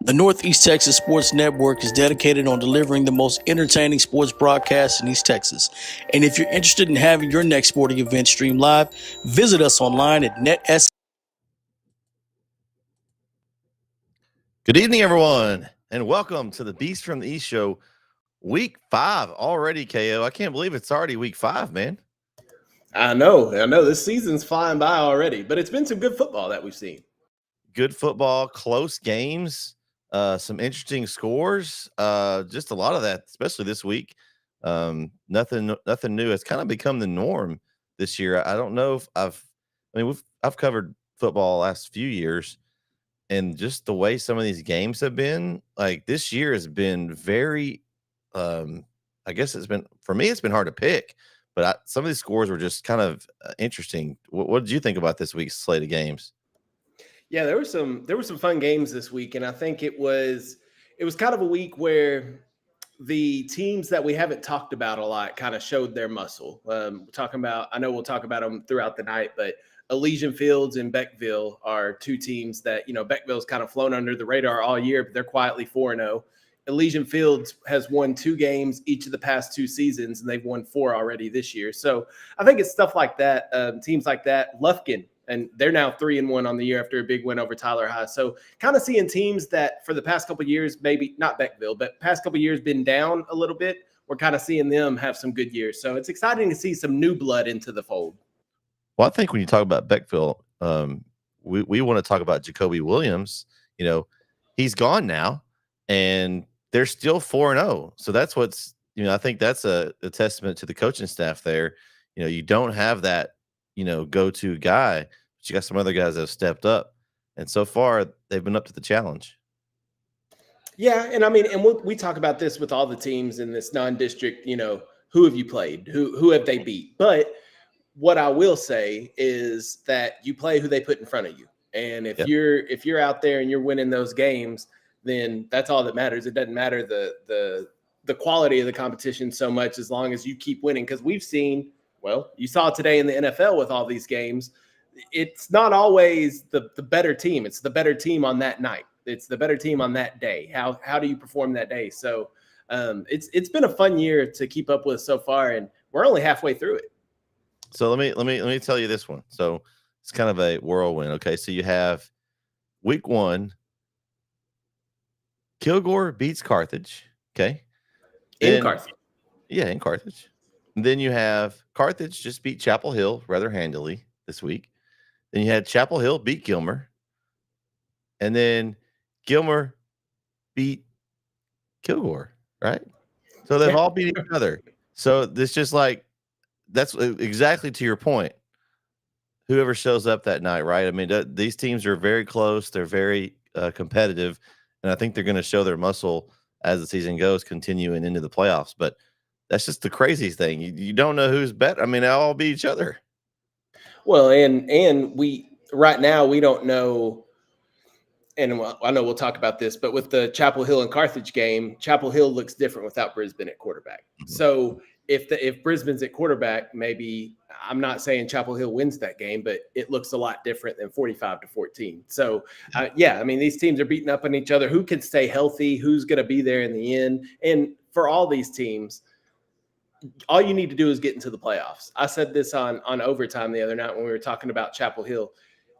The Northeast Texas Sports Network is dedicated on delivering the most entertaining sports broadcasts in East Texas. And if you're interested in having your next sporting event streamed live, visit us online at NETSN. Good evening, everyone, and welcome to the bEast from the East show. Week 5 already, KO. I can't believe it's already week 5, man. I know. This season's flying by already, but it's been some good football that we've seen. Good football, close games, some interesting scores, just a lot of that, especially this week. Nothing new. It's kind of become the norm this year. I don't know if I've covered football the last few years, and just the way some of these games have been, like this year has been very, I guess it's been hard to pick, but some of these scores were just kind of interesting. What did you think about this week's slate of games? Yeah, there were some fun games this week, and I think it was kind of a week where the teams that we haven't talked about a lot kind of showed their muscle. I know we'll talk about them throughout the night, but Elysian Fields and Beckville are two teams that, Beckville's kind of flown under the radar all year, but they're quietly 4-0. Elysian Fields has won 2 games each of the past 2 seasons, and they've won 4 already this year. So I think it's stuff like that, teams like that. Lufkin, and they're now 3-1 on the year after a big win over Tyler High. So kind of seeing teams that for the past couple of years, maybe not Beckville, but past couple of years been down a little bit. We're kind of seeing them have some good years. So it's exciting to see some new blood into the fold. Well, I think when you talk about Beckville, we want to talk about Jacoby Williams. He's gone now, and they're still 4-0. So that's what's, I think that's a testament to the coaching staff there. You don't have that, go-to guy, but you got some other guys that have stepped up. And so far, they've been up to the challenge. Yeah, and we talk about this with all the teams in this non-district, who have you played? Who have they beat? But what I will say is that you play who they put in front of you. And if you're out there and you're winning those games, then that's all that matters. It doesn't matter the quality of the competition so much as long as you keep winning. Because we've seen, you saw today in the NFL with all these games, it's not always the better team. It's the better team on that night. It's the better team on that day. How do you perform that day? So it's been a fun year to keep up with so far, and we're only halfway through it. So let me tell you this one. So it's kind of a whirlwind. Okay, so you have week 1. Kilgore beats Carthage. Okay. In Carthage. Yeah, in Carthage. And then you have Carthage just beat Chapel Hill rather handily this week. Then you had Chapel Hill beat Gilmer. And then Gilmer beat Kilgore, right? So they've all beat each other. So this just like, that's exactly to your point. Whoever shows up that night, right? I mean, these teams are very close. They're very competitive. And I think they're going to show their muscle as the season goes, continuing into the playoffs. But that's just the craziest thing. You don't know who's better. I mean, they all beat each other. Well, and we right now we don't know. And I know we'll talk about this, but with the Chapel Hill and Carthage game, Chapel Hill looks different without Brisbane at quarterback. Mm-hmm. So if Brisbane's at quarterback, maybe I'm not saying Chapel Hill wins that game, but it looks a lot different than 45-14. So these teams are beating up on each other. Who can stay healthy? Who's going to be there in the end? And for all these teams, all you need to do is get into the playoffs. I said this on Overtime the other night when we were talking about Chapel Hill.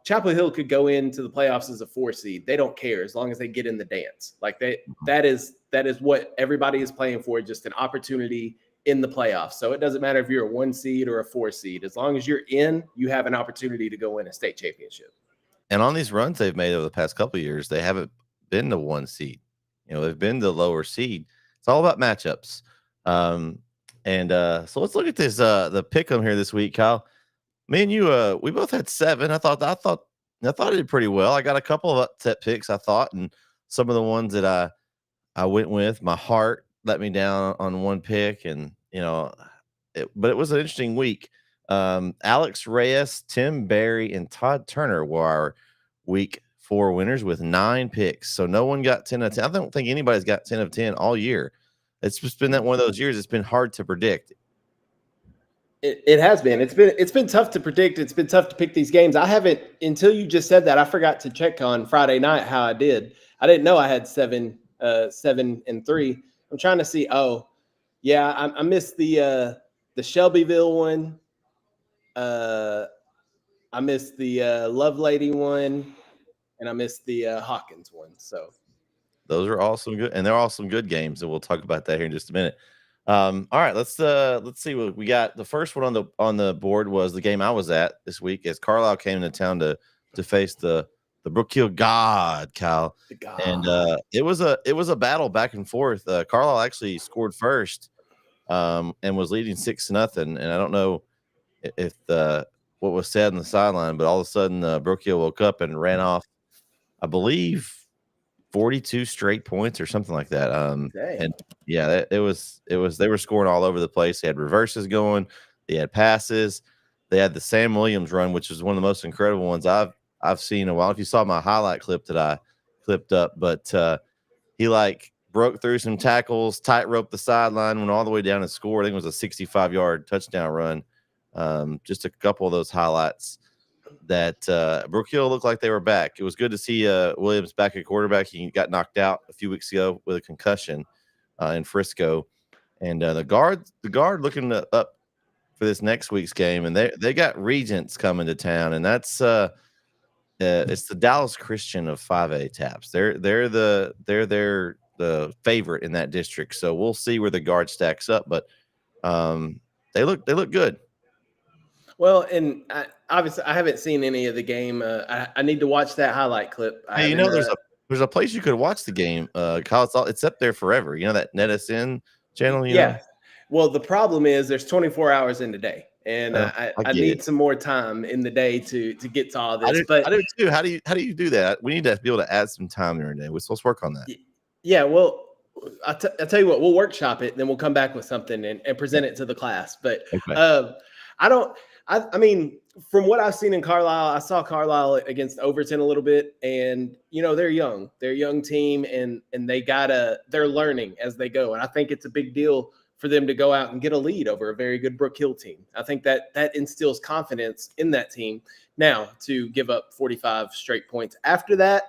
Chapel Hill could go into the playoffs as a 4 seed. They don't care as long as they get in the dance. Like that is what everybody is playing for, just an opportunity in the playoffs. So it doesn't matter if you're a 1 seed or a 4 seed. As long as you're in, you have an opportunity to go win a state championship. And on these runs they've made over the past couple of years, they haven't been the 1 seed. They've been the lower seed. It's all about matchups. So let's look at this the pick'em here this week, Kyle. Me and you, we both had 7. I thought I did pretty well. I got a couple of upset picks, I thought, and some of the ones that I went with, my heart let me down on one pick, and but it was an interesting week. Alex Reyes, Tim Berry, and Todd Turner were our week 4 winners with 9 picks. So no one got 10 out of 10. I don't think anybody's got 10 of 10 all year. It's just been that one of those years. It's been hard to predict. It has been. It's been tough to predict. It's been tough to pick these games. I haven't, until you just said that, I forgot to check on Friday night how I did. I didn't know I had 7-3. I'm trying to see. Oh, yeah, I missed the Shelbyville one. I missed the Lovelady one, and I missed the Hawkins one. So those are all some good, and they're all some good games, and we'll talk about that here in just a minute. All right, let's see what we got. The first one on the board was the game I was at this week as Carlisle came into town to face the Brook Hill God, Kyle. And it was a battle back and forth. Carlisle actually scored first, and was leading 6-0. And I don't know if what was said on the sideline, but all of a sudden Brook Hill woke up and ran off, I believe, 42 straight points or something like that. And yeah, it was they were scoring all over the place. They had reverses going, they had passes, they had the Sam Williams run, which is one of the most incredible ones I've seen in a while. If you saw my highlight clip that I clipped up, but he like broke through some tackles, tightrope the sideline, went all the way down and scored. I think it was a 65-yard touchdown run. Just a couple of those highlights that Brook Hill looked like they were back. It was good to see Williams back at quarterback. He got knocked out a few weeks ago with a concussion in Frisco, and the guard looking up for this next week's game, and they got Regents coming to town, and that's it's the Dallas Christian of 5A Taps. They're the favorite in that district, so we'll see where the guard stacks up, but they look good. Well, and obviously, I haven't seen any of the game. I need to watch that highlight clip. Hey, there's a place you could watch the game. Kyle, it's up there forever. You know that NETSN channel. You know? Well, the problem is there's 24 hours in the day, and I need some more time in the day to get to all this. I do too. How do you do that? We need to be able to add some time during the day. Let's work on that. Yeah. Well, I'll tell you what. We'll workshop it, then we'll come back with something and present it to the class. But okay. I mean, from what I've seen in Carlisle, I saw Carlisle against Overton a little bit, and they're young. They're a young team, and they're learning as they go. And I think it's a big deal for them to go out and get a lead over a very good Brook Hill team. I think that instills confidence in that team. Now, to give up 45 straight points after that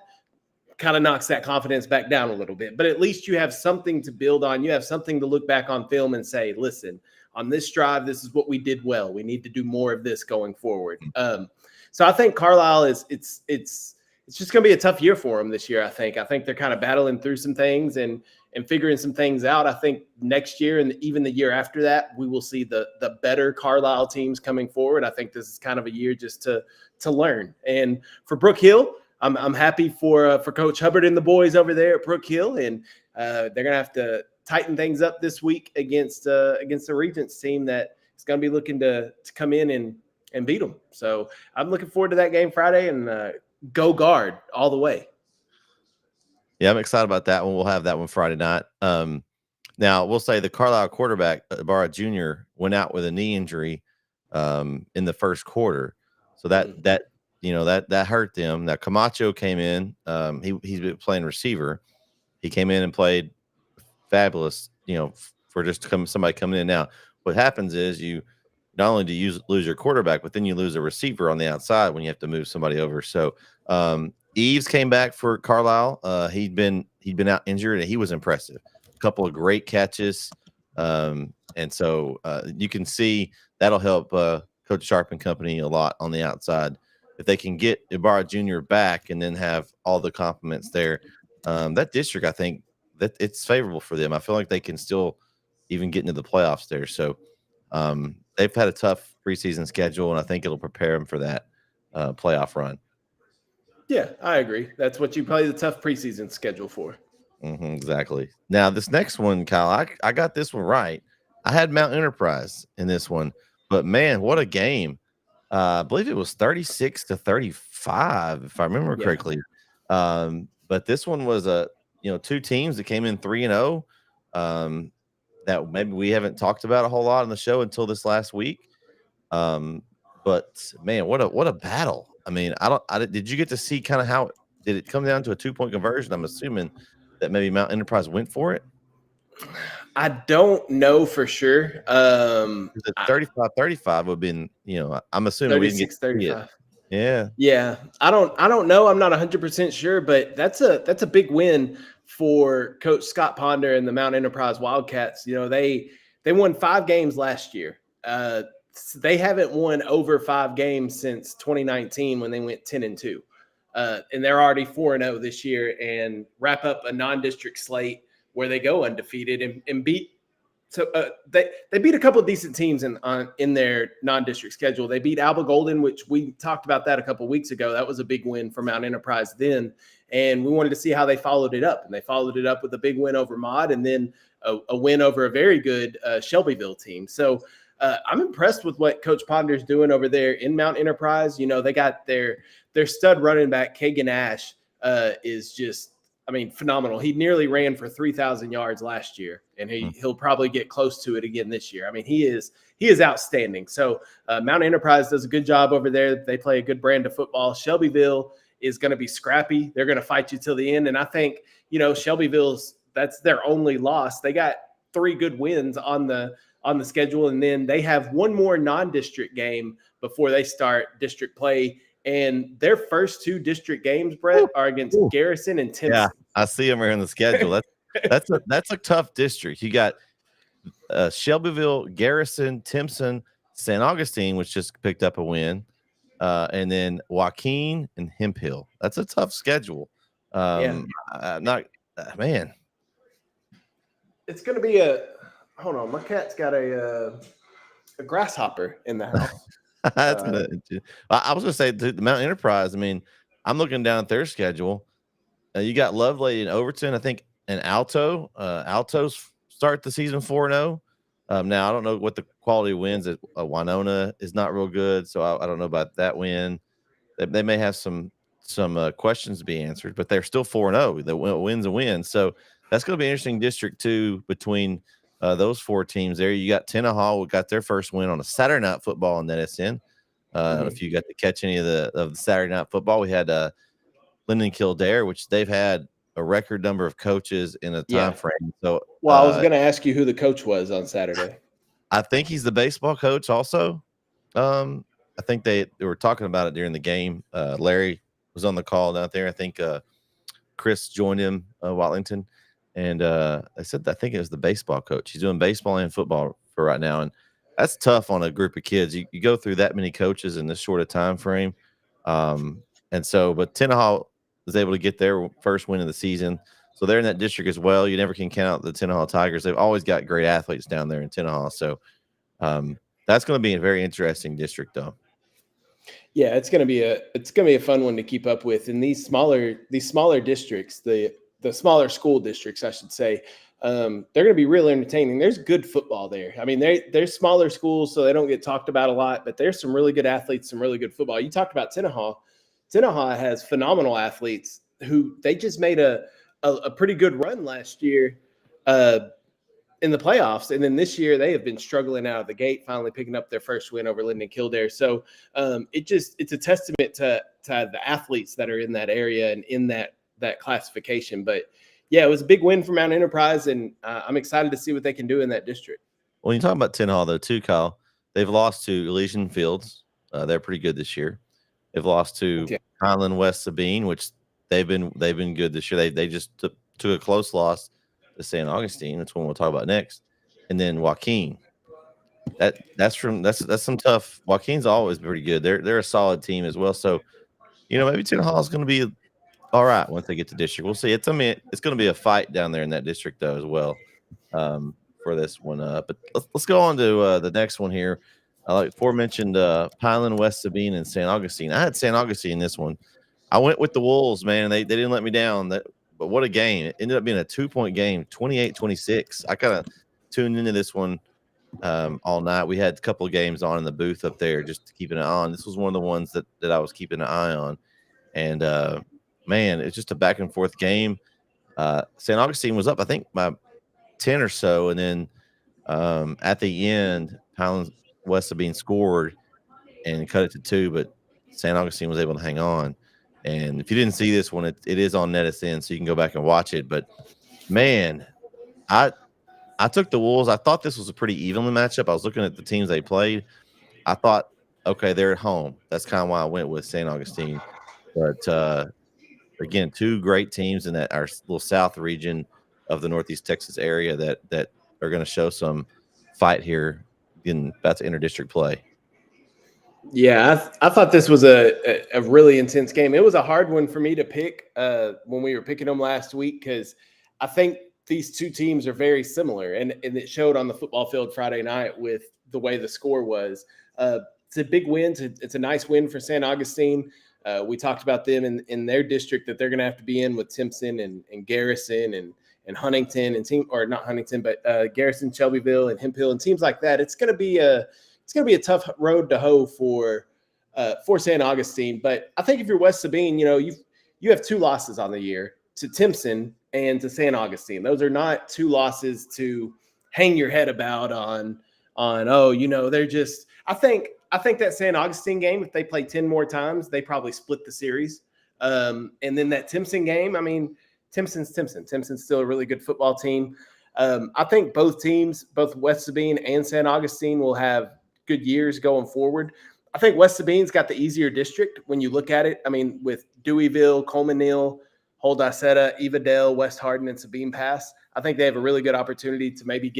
kind of knocks that confidence back down a little bit. But at least you have something to build on. You have something to look back on film and say, listen, on this drive, this is what we did well. We need to do more of this going forward. So I think Carlisle it's just going to be a tough year for them this year. I think they're kind of battling through some things and figuring some things out. I think next year and even the year after that, we will see the better Carlisle teams coming forward. I think this is kind of a year just to learn. And for Brook Hill, I'm happy for Coach Hubbard and the boys over there at Brook Hill, and they're going to have to tighten things up this week against the Regents team that is going to be looking to come in and beat them. So I'm looking forward to that game Friday, and go guard all the way. Yeah, I'm excited about that one. We'll have that one Friday night. Now we'll say the Carlisle quarterback, Ibarra Jr., went out with a knee injury in the first quarter. So that hurt them. Now Camacho came in. He's been playing receiver. He came in and played fabulous, for just somebody coming in. Now, what happens is you not only do you lose your quarterback, but then you lose a receiver on the outside when you have to move somebody over. So Eves came back for Carlisle. He'd been out injured, and he was impressive. A couple of great catches, and so you can see that'll help Coach Sharp and company a lot on the outside if they can get Ibarra Jr. back and then have all the compliments there. That district, I think, that it's favorable for them. I feel like they can still even get into the playoffs there. So they've had a tough preseason schedule, and I think it'll prepare them for that playoff run. Yeah, I agree. That's what you play the tough preseason schedule for. Exactly. Now, this next one, Kyle, I got this one right. I had Mount Enterprise in this one, but man, what a game. I believe it was 36-35, if I remember correctly. But this one was two teams that came in 3-0 that maybe we haven't talked about a whole lot on the show until this last week. But man, what a battle. I mean, did you get to see kind of how did it come down to a 2-point conversion? I'm assuming that maybe Mount Enterprise went for it. I don't know for sure. 35-35 would have been, I'm assuming 36-35. Yeah. Yeah, I don't know. I'm not 100% sure, but that's a big win for Coach Scott Ponder and the Mount Enterprise Wildcats. You know, they won 5 games last year. They haven't won over 5 games since 2019 when they went 10-2. And they're already 4-0 this year and wrap up a non-district slate where they go undefeated and beat. So they beat a couple of decent teams in their non-district schedule. They beat Alba Golden, which we talked about that a couple of weeks ago. That was a big win for Mount Enterprise then, and we wanted to see how they followed it up. And they followed it up with a big win over Mod, and then a win over a very good Shelbyville team. So I'm impressed with what Coach Ponder's doing over there in Mount Enterprise. You know, they got their stud running back Kagan Ash is just, I mean, phenomenal. He nearly ran for 3,000 yards last year, and he'll probably get close to it again this year. I mean, he is outstanding. So Mount Enterprise does a good job over there. They play a good brand of football. Shelbyville is going to be scrappy. They're going to fight you till the end. And I think, you know, that's their only loss. They got 3 good wins on the schedule, and then they have one more non-district game before they start district play. And their first 2 district games, Brett, are against Garrison and Timpson. Yeah, I see them here in the schedule. That's a tough district. You got Shelbyville, Garrison, Timpson, St. Augustine, which just picked up a win, and then Joaquin and Hemphill. That's a tough schedule. Man. It's going to be hold on. My cat's got a grasshopper in the house. I was going to say the Mount Enterprise. I mean, I'm looking down at their schedule. You got Lovelady and Overton, I think, and Alto. Alto's start the season 4-0. Now, I don't know what the quality wins at Winona is not real good, so I don't know about that win. They may have some questions to be answered, but they're still 4-0. The wins a win. So that's going to be an interesting district, too, between those 4 teams there. You got Tenaha, got their first win on a Saturday night football in NETSN. I don't know if you got to catch any of the Saturday night football. We had Linden Kildare, which they've had a record number of coaches in a time frame. So, I was going to ask you who the coach was on Saturday. I think he's the baseball coach also. I think they were talking about it during the game. Larry was on the call out there. I think Chris joined him, Watlington. And I said, I think it was the baseball coach. He's doing baseball and football for right now. And that's tough on a group of kids. You go through that many coaches in this short of time frame. And so, but Tenaha was able to get their first win of the season. So they're in that district as well. You never can count out the Tenaha Tigers. They've always got great athletes down there in Tenaha. So that's going to be a very interesting district, though. Yeah, it's going to be a fun one to keep up with. In these smaller districts, the smaller school districts, I should say, they're going to be really entertaining. There's good football there. I mean, they're smaller schools, so they don't get talked about a lot, but there's some really good athletes, some really good football. You talked about Tenaha. Tenaha has phenomenal athletes who they just made a pretty good run last year in the playoffs. And then this year they have been struggling out of the gate, finally picking up their first win over Linden Kildare. So it's a testament to the athletes that are in that area and in that classification. But yeah, it was a big win for Mount Enterprise, and I'm excited to see what they can do in that district. When you talk about Tenaha, though, too, Kyle, they've lost to Elysian Fields. They're pretty good this year. They've lost to Highland West Sabine, which they've been good this year. They just took a close loss to St. Augustine. That's one we'll talk about next. And then Joaquin. That's some tough. Joaquin's always pretty good. They're a solid team as well. So, maybe Tenaha is going to be all right once they get to district. We'll see. It's going to be a fight down there in that district though as well for this one. But let's go on to the next one here. Like aforementioned, Pineland, West Sabine, and St. Augustine. I had St. Augustine in this one. I went with the Wolves, man. They didn't let me down. But what a game. It ended up being a 2-point game, 28-26. I kind of tuned into this one all night. We had a couple of games on in the booth up there just to keep an eye on. This was one of the ones that I was keeping an eye on. And, man, it's just a back-and-forth game. St. Augustine was up, I think, by 10 or so. And then at the end, Pineland West Sabine scored and cut it to 2, but St. Augustine was able to hang on. And if you didn't see this one, it is on NETSN, so you can go back and watch it. But, man, I took the Wolves. I thought this was a pretty evenly matchup. I was looking at the teams they played. I thought okay, they're at home. That's kind of why I went with St. Augustine. But again, two great teams in that our little south region of the Northeast Texas area that are going to show some fight here in about to interdistrict play. Yeah, I thought this was a really intense game. It was a hard one for me to pick when we were picking them last week because I think these two teams are very similar, and it showed on the football field Friday night with the way the score was. It's a big win. It's a nice win for San Augustine. We talked about them in their district that they're going to have to be in with Timpson and Garrison and Huntington and team, or not Huntington, but Garrison, Shelbyville, and Hemphill and teams like that. It's going to be a tough road to hoe for San Augustine. But I think if you're West Sabine, you have two losses on the year, to Timpson and to San Augustine. Those are not two losses to hang your head about on they're just I think that San Augustine game, if they play 10 more times, they probably split the series. And then that Timpson game, I mean, Timpson's Timpson. Timpson's still a really good football team. I think both teams, both West Sabine and San Augustine, will have good years going forward. I think West Sabine's got the easier district when you look at it. I mean, with Deweyville, Coleman Neal, Holdicetta, Evadale, West Hardin, and Sabine Pass, I think they have a really good opportunity to maybe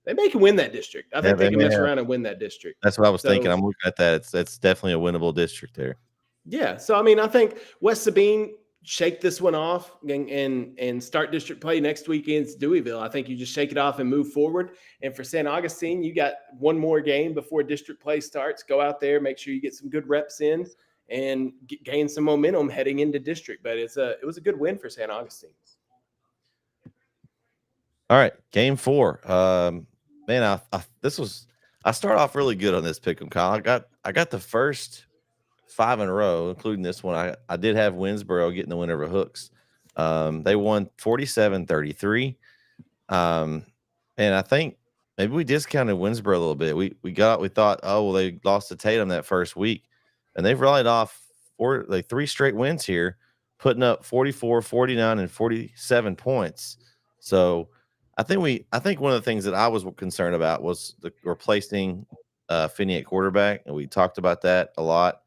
they may can win that district. I think they can mess around and win that district. That's what I was thinking. I'm looking at that. It's definitely a winnable district there. Yeah. So, I mean, I think West Sabine shake this one off and start district play next week against Deweyville. I think you just shake it off and move forward. And for San Augustine, you got one more game before district play starts. Go out there, make sure you get some good reps in and gain some momentum heading into district. But it was a good win for San Augustine. All right, game 4. Man, I start off really good on this pick'em, Kyle. I got the first 5 in a row, including this one. I did have Winsboro getting the win over Hooks. They won 47-33. And I think maybe we discounted Winsboro a little bit. We thought, oh, well, they lost to Tatum that first week, and they've rallied off 3 straight wins here, putting up 44, 49, and 47 points. So I think one of the things that I was concerned about was the replacing Finney at quarterback, and we talked about that a lot.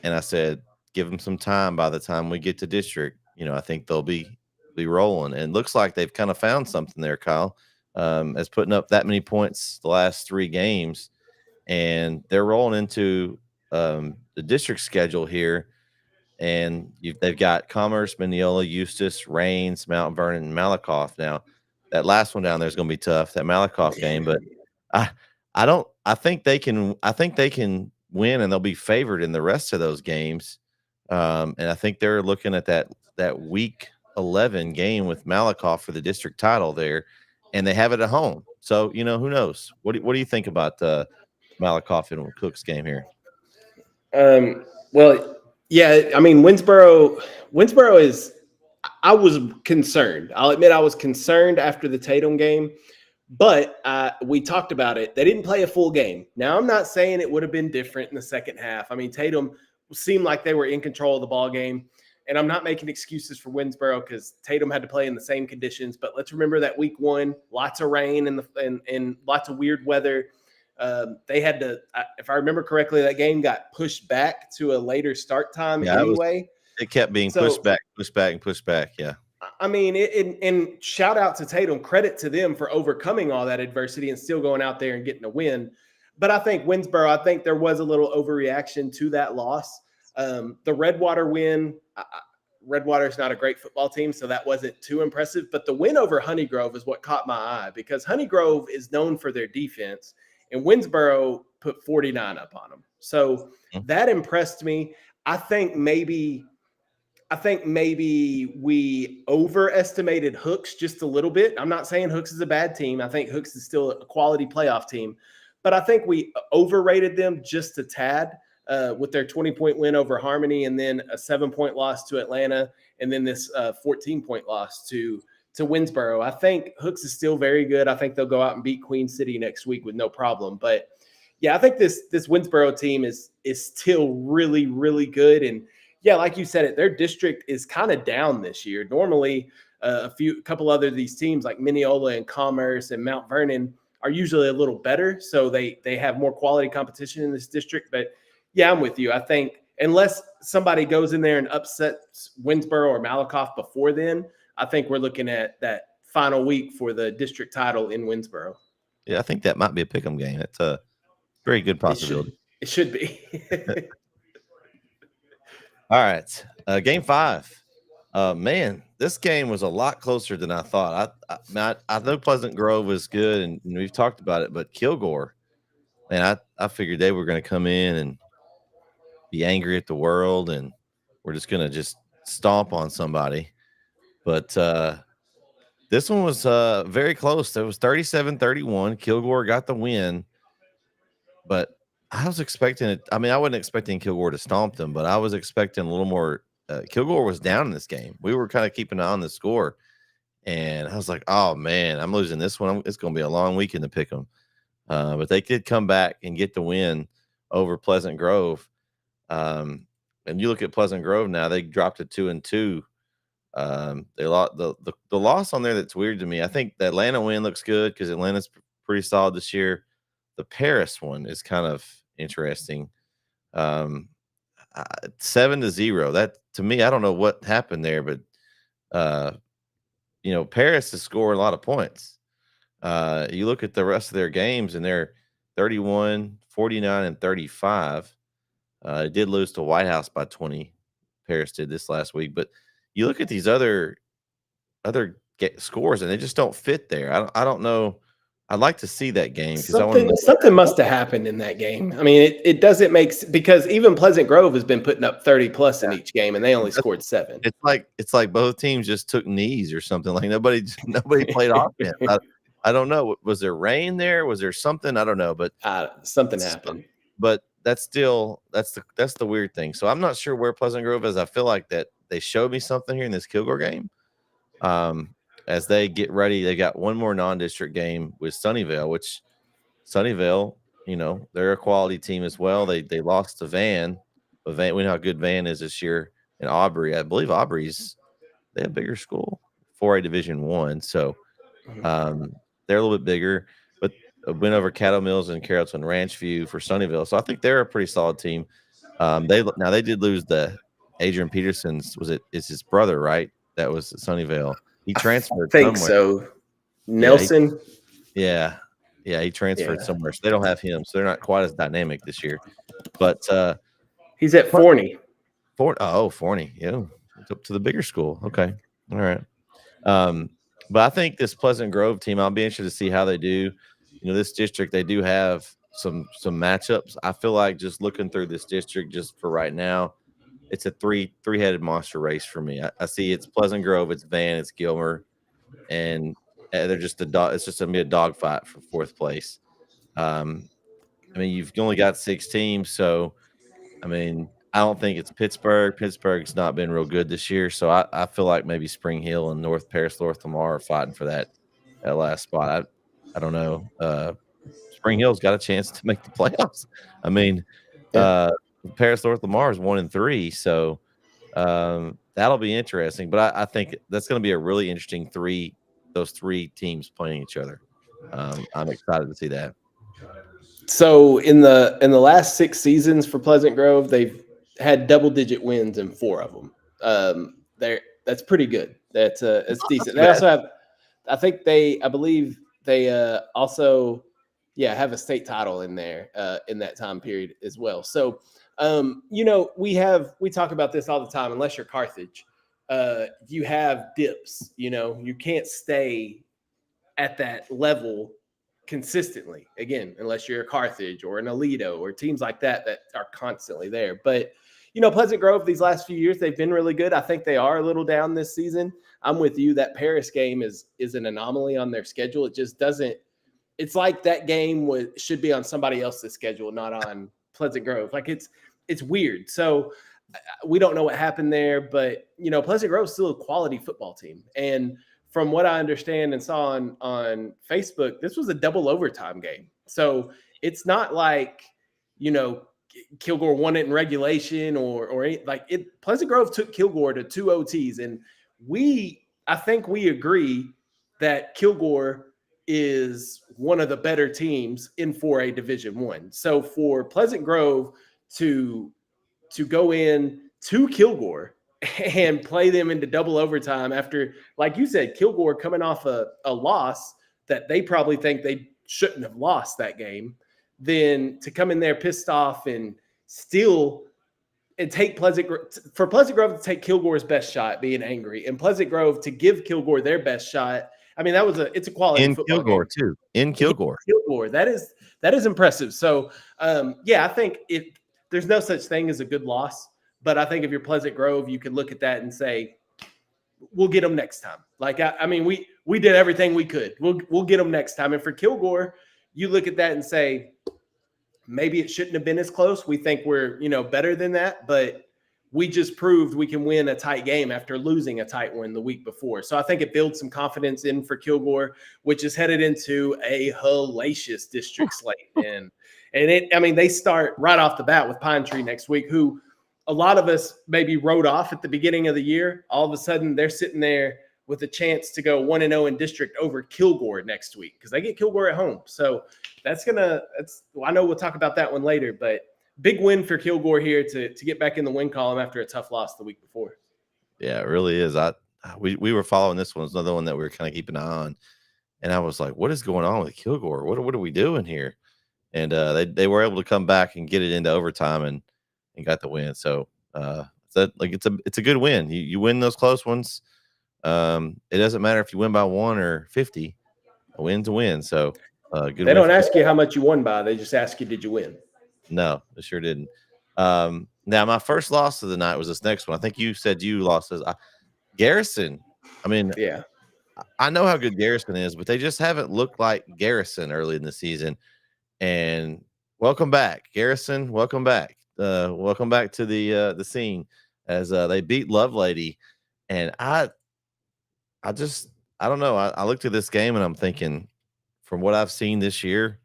And I said, give them some time. By the time we get to district, I think they'll be rolling. And it looks like they've kind of found something there, Kyle, as putting up that many points the last 3 games, and they're rolling into the district schedule here. And they've got Commerce, Mineola, Eustis, Rains, Mount Vernon, and Malakoff. Now, that last one down there is going to be tough, that Malakoff game, but I think they can win, and they'll be favored in the rest of those games. And I think they're looking at that week 11 game with Malakoff for the district title there, and they have it at home. So, who knows? What do you think about Malakoff and Cook's game here? Well, yeah, I mean, Winsboro is, I was concerned. I'll admit I was concerned after the Tatum game, but we talked about it. They didn't play a full game. Now, I'm not saying it would have been different in the second half. I mean, Tatum seemed like they were in control of the ball game, and I'm not making excuses for Winsboro because Tatum had to play in the same conditions. But let's remember that week 1, lots of rain and lots of weird weather. They had to, if I remember correctly, that game got pushed back to a later start time anyway. It kept being pushed back. Yeah. I mean, and shout out to Tatum, credit to them for overcoming all that adversity and still going out there and getting a win. But I think Winsboro, there was a little overreaction to that loss. The Redwater win, Redwater is not a great football team, so that wasn't too impressive. But the win over Honeygrove is what caught my eye because Honeygrove is known for their defense, and Winsboro put 49 up on them. So that impressed me. I think maybe we overestimated Hooks just a little bit. I'm not saying Hooks is a bad team. I think Hooks is still a quality playoff team, but I think we overrated them just a tad with their 20-point win over Harmony, and then a 7-point loss to Atlanta, and then this 14-point loss to Winsboro. I think Hooks is still very good. I think they'll go out and beat Queen City next week with no problem. But yeah, I think this Winsboro team is still really, really good. And yeah, like you said, their district is kind of down this year. Normally, a couple other of these teams like Mineola and Commerce and Mount Vernon are usually a little better. So they have more quality competition in this district. But yeah, I'm with you. I think unless somebody goes in there and upsets Winsboro or Malakoff before then, I think we're looking at that final week for the district title in Winsboro. Yeah, I think that might be a pick'em game. It's a very good possibility. It should be. All right, game 5. Man, this game was a lot closer than I thought. I know Pleasant Grove was good, and we've talked about it, but Kilgore, man, I figured they were going to come in and be angry at the world, and we're just going to just stomp on somebody. But this one was very close. It was 37-31. Kilgore got the win, but I was expecting it. I mean, I wasn't expecting Kilgore to stomp them, but I was expecting a little more. Kilgore was down in this game. We were kind of keeping an eye on the score, and I was like, "Oh man, I'm losing this one. It's going to be a long weekend to pick them." But they did come back and get the win over Pleasant Grove. And you look at Pleasant Grove now; they dropped to 2-2. They lost the loss on there. That's weird to me. I think the Atlanta win looks good because Atlanta's pretty solid this year. The Paris one is kind of interesting. 7-0. That to me, I don't know what happened there, but Paris is scoring a lot of points. You look at the rest of their games, and they're 31, 49, and 35. It did lose to White House by 20. Paris did this last week, but you look at these other scores, and they just don't fit there. I don't know. I'd like to see that game because something must have happened in that game. I mean, it doesn't make because even Pleasant Grove has been putting up 30 plus in each game, and they only scored 7. It's like both teams just took knees or something. Like nobody played offense. I don't know. Was there rain there? Was there something? I don't know, but something happened. But that's the weird thing. So I'm not sure where Pleasant Grove is. I feel like that they showed me something here in this Kilgore game. As they get ready, they got one more non-district game with Sunnyvale, which Sunnyvale, they're a quality team as well. They lost to Van, but we know how good Van is this year. And Aubrey, I believe they have a bigger school, 4A Division I. So they're a little bit bigger, but a win over Cattle Mills and Carrollton Ranchview for Sunnyvale. So I think they're a pretty solid team. They did lose the Adrian Peterson's. It's his brother, right? That was at Sunnyvale. He transferred. I think so. Nelson. Yeah, he transferred somewhere. So they don't have him. So they're not quite as dynamic this year. But he's at Forney. Forney. Yeah, it's up to the bigger school. Okay, all right. But I think this Pleasant Grove team, I'll be interested to see how they do. This district, they do have some matchups. I feel like just looking through this district, just for right now, it's a three-headed monster race for me. I see it's Pleasant Grove, it's Van, it's Gilmer, and they're just it's just gonna be a dogfight for 4th place. I mean, you've only got 6 teams, so I mean, I don't think it's Pittsburgh. Pittsburgh's not been real good this year, so I feel like maybe Spring Hill and North Lamar are fighting for that last spot. I don't know. Spring Hill's got a chance to make the playoffs. I mean, Paris North Lamar is 1-3, so that'll be interesting. But I think that's going to be a really interesting those three teams playing each other. I'm excited to see that. So in the last 6 seasons for Pleasant Grove, they've had double-digit wins in 4 of them. That's pretty good. That's decent. They also have, I believe they also have a state title in there in that time period as well. So we talk about this all the time. Unless you're Carthage, you have dips. You can't stay at that level consistently, again, unless you're a Carthage or an Aledo or teams like that are constantly there. But Pleasant Grove, these last few years, they've been really good. I think they are a little down this season. I'm with you. That Paris game is an anomaly on their schedule. It just doesn't. It's like that game should be on somebody else's schedule, not on Pleasant Grove. Like it's weird. So we don't know what happened there, but Pleasant Grove is still a quality football team. And from what I understand and saw on Facebook, this was a double overtime game. So it's not like, Kilgore won it in regulation or like it. Pleasant Grove took Kilgore to 2 OTs. And I think we agree that Kilgore is one of the better teams in 4A Division I. So for Pleasant Grove to go in to Kilgore and play them into double overtime after, like you said, Kilgore coming off a loss that they probably think they shouldn't have lost that game, then to come in there pissed off and still and take Pleasant Grove to take Kilgore's best shot, being angry, and Pleasant Grove to give Kilgore their best shot. I mean, it's a quality In football Kilgore game. too. In Kilgore. Kilgore. That is impressive. So I think there's no such thing as a good loss, but I think if you're Pleasant Grove, you can look at that and say, we'll get them next time. Like, I mean, we did everything we could. We'll get them next time. And for Kilgore, you look at that and say, maybe it shouldn't have been as close. We think we're, better than that, but we just proved we can win a tight game after losing a tight one the week before. So I think it builds some confidence in for Kilgore, which is headed into a hellacious district slate. And they start right off the bat with Pine Tree next week, who a lot of us maybe wrote off at the beginning of the year. All of a sudden they're sitting there with a chance to go 1-0 in district over Kilgore next week because they get Kilgore at home. So I know we'll talk about that one later, but big win for Kilgore here to get back in the win column after a tough loss the week before. Yeah, it really is. We were following this one. It's another one that we were kind of keeping an eye on. And I was like, what is going on with Kilgore? What are we doing here? And they were able to come back and get it into overtime and got the win. So it's a good win. You win those close ones. It doesn't matter if you win by 1 or 50. A win's a win. So good. They don't ask you how much you won by. They just ask you, did you win? No, they sure didn't. Now my first loss of the night was this next one. I think you said you lost as Garrison. I mean, yeah, I know how good Garrison is, but they just haven't looked like Garrison early in the season. And welcome back, Garrison. Welcome back. Welcome back to the scene as they beat Lovelady. And I don't know. I looked at this game and I'm thinking, from what I've seen this year,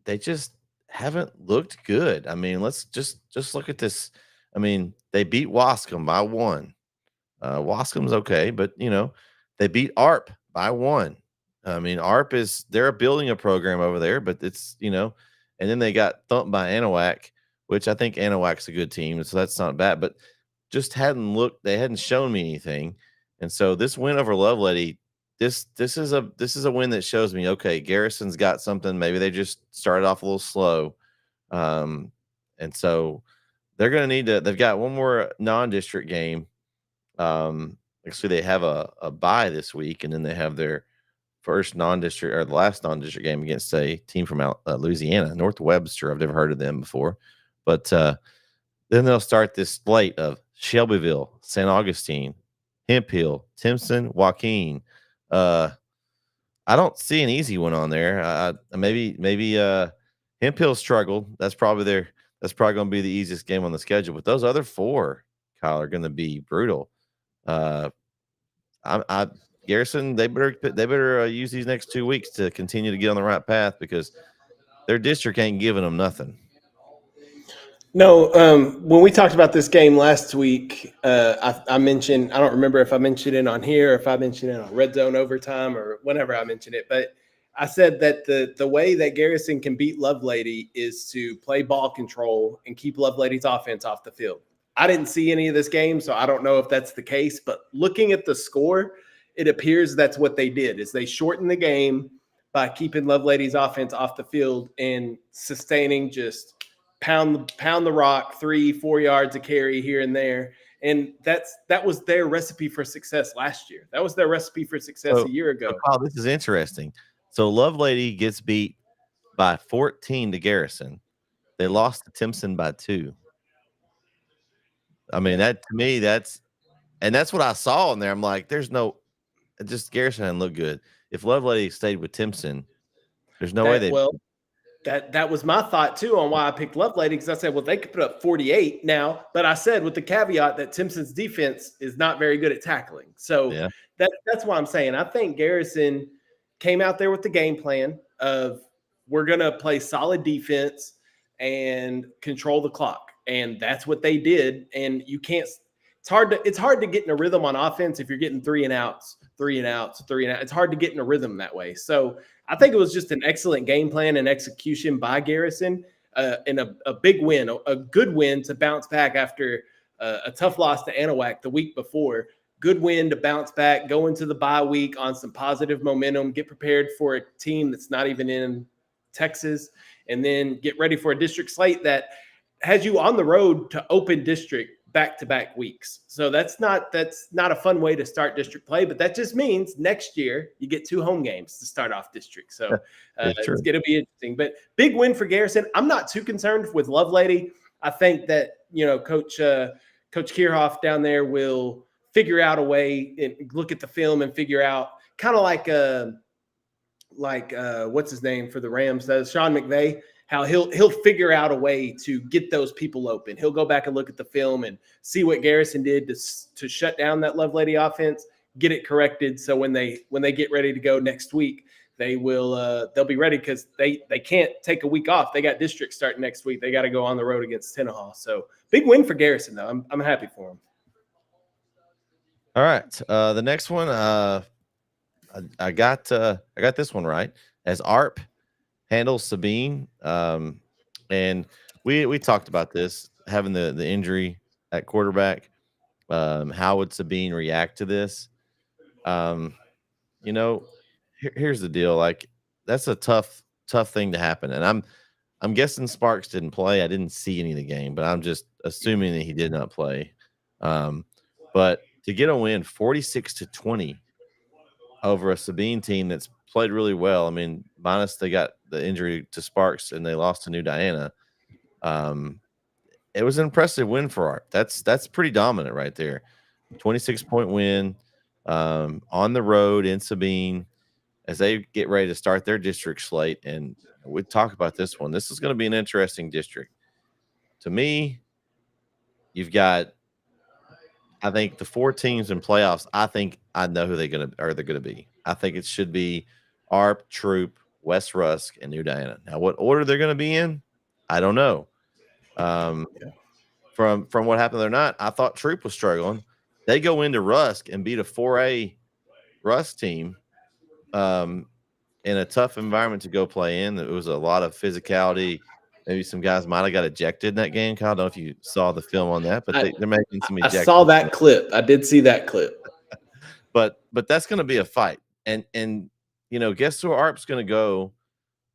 they just haven't looked good. I mean, let's just look at this. I mean, they beat Wascom by 1. Wascom's okay, but they beat ARP by 1. I mean, ARP they're building a program over there, but it's and then they got thumped by Anahuac, which I think Anahuac's a good team, so that's not bad. But just they hadn't shown me anything, and so this win over Lovelady, this is a win that shows me, okay, Garrison's got something. Maybe they just started off a little slow, and so they're going to need to. They've got one more non-district game. Actually, they have a bye this week, and then they have their first non-district or the last non-district game against a team from Louisiana, North Webster. I've never heard of them before, but then they'll start this slate of Shelbyville, St. Augustine, Hemp Hill, Timpson, Joaquin. I don't see an easy one on there. Maybe Hemp Hill struggled. That's probably going to be the easiest game on the schedule. But those other 4, Kyle, are going to be brutal. Garrison, they better use these next 2 weeks to continue to get on the right path because their district ain't giving them nothing. No, when we talked about this game last week, I mentioned, I don't remember if I mentioned it on here or if I mentioned it on Red Zone Overtime or whenever I mentioned it, but I said that the way that Garrison can beat Lovelady is to play ball control and keep Lovelady's offense off the field. I didn't see any of this game, so I don't know if that's the case, but looking at the score, it appears that's what they did, is they shortened the game by keeping Lovelady's offense off the field and sustaining just pound the rock 3-4 yards a carry here and there. And that was their recipe for success last year. That was their recipe for success a year ago. Oh, this is interesting. So Lovelady gets beat by 14 to Garrison. They lost to Timpson by 2. I mean, that to me, that's what I saw in there. I'm like, Garrison didn't look good. If Lovelady stayed with Timpson, there's no way they. Well, that was my thought too on why I picked Lovelady, because I said, well, they could put up 48 now, but I said with the caveat that Timpson's defense is not very good at tackling. So yeah. That's why I'm saying I think Garrison came out there with the game plan of we're going to play solid defense and control the clock. And that's what they did. And you can't, it's hard to get in a rhythm on offense if you're getting 3 and outs 3 and outs, 3 and out. It's hard to get in a rhythm that way. So I think it was just an excellent game plan and execution by Garrison, and a big win, a good win to bounce back after a tough loss to Anahuac the week before. Good win to bounce back, go into the bye week on some positive momentum, get prepared for a team that's not even in Texas, and then get ready for a district slate that has you on the road to open district back-to-back weeks. So that's not a fun way to start district play, but that just means next year you get 2 home games to start off district. So it's going to be interesting. But big win for Garrison. I'm not too concerned with Lovelady. I think that, Coach Kierhoff down there will figure out a way and look at the film and figure out, kind of like what's his name for the Rams, Sean McVay, how he'll figure out a way to get those people open. He'll go back and look at the film and see what Garrison did to shut down that Lovelady offense, get it corrected. So when they get ready to go next week, they'll be ready, because they can't take a week off. They got district starting next week. They got to go on the road against Tenaha. So big win for Garrison, though. I'm happy for him. All right. The next one, I got this one right, as ARP handles Sabine. And we talked about this, having the injury at quarterback. How would Sabine react to this? Here's the deal. Like, that's a tough thing to happen. And I'm guessing Sparks didn't play. I didn't see any of the game, but I'm just assuming that he did not play. But to get a win 46-20 over a Sabine team that's played really well. I mean, minus they got the injury to Sparks and they lost to New Diana. It was an impressive win for ARP. That's pretty dominant right there. 26-point win on the road in Sabine as they get ready to start their district slate. And we talk about this one. This is going to be an interesting district. To me, you've got, I think, the 4 teams in playoffs. I think I know who they're going to be. I think it should be ARP, Troop, West Rusk, and New Diana. Now, what order they're going to be in, I don't know. From what happened the other night, I thought Troop was struggling. They go into Rusk and beat a 4A Rusk team in a tough environment to go play in. It was a lot of physicality. Maybe some guys might have got ejected in that game. Kyle, I don't know if you saw the film on that, but they're making some ejections. I saw that clip. I did see that clip. But that's going to be a fight. And guess where ARP's going to go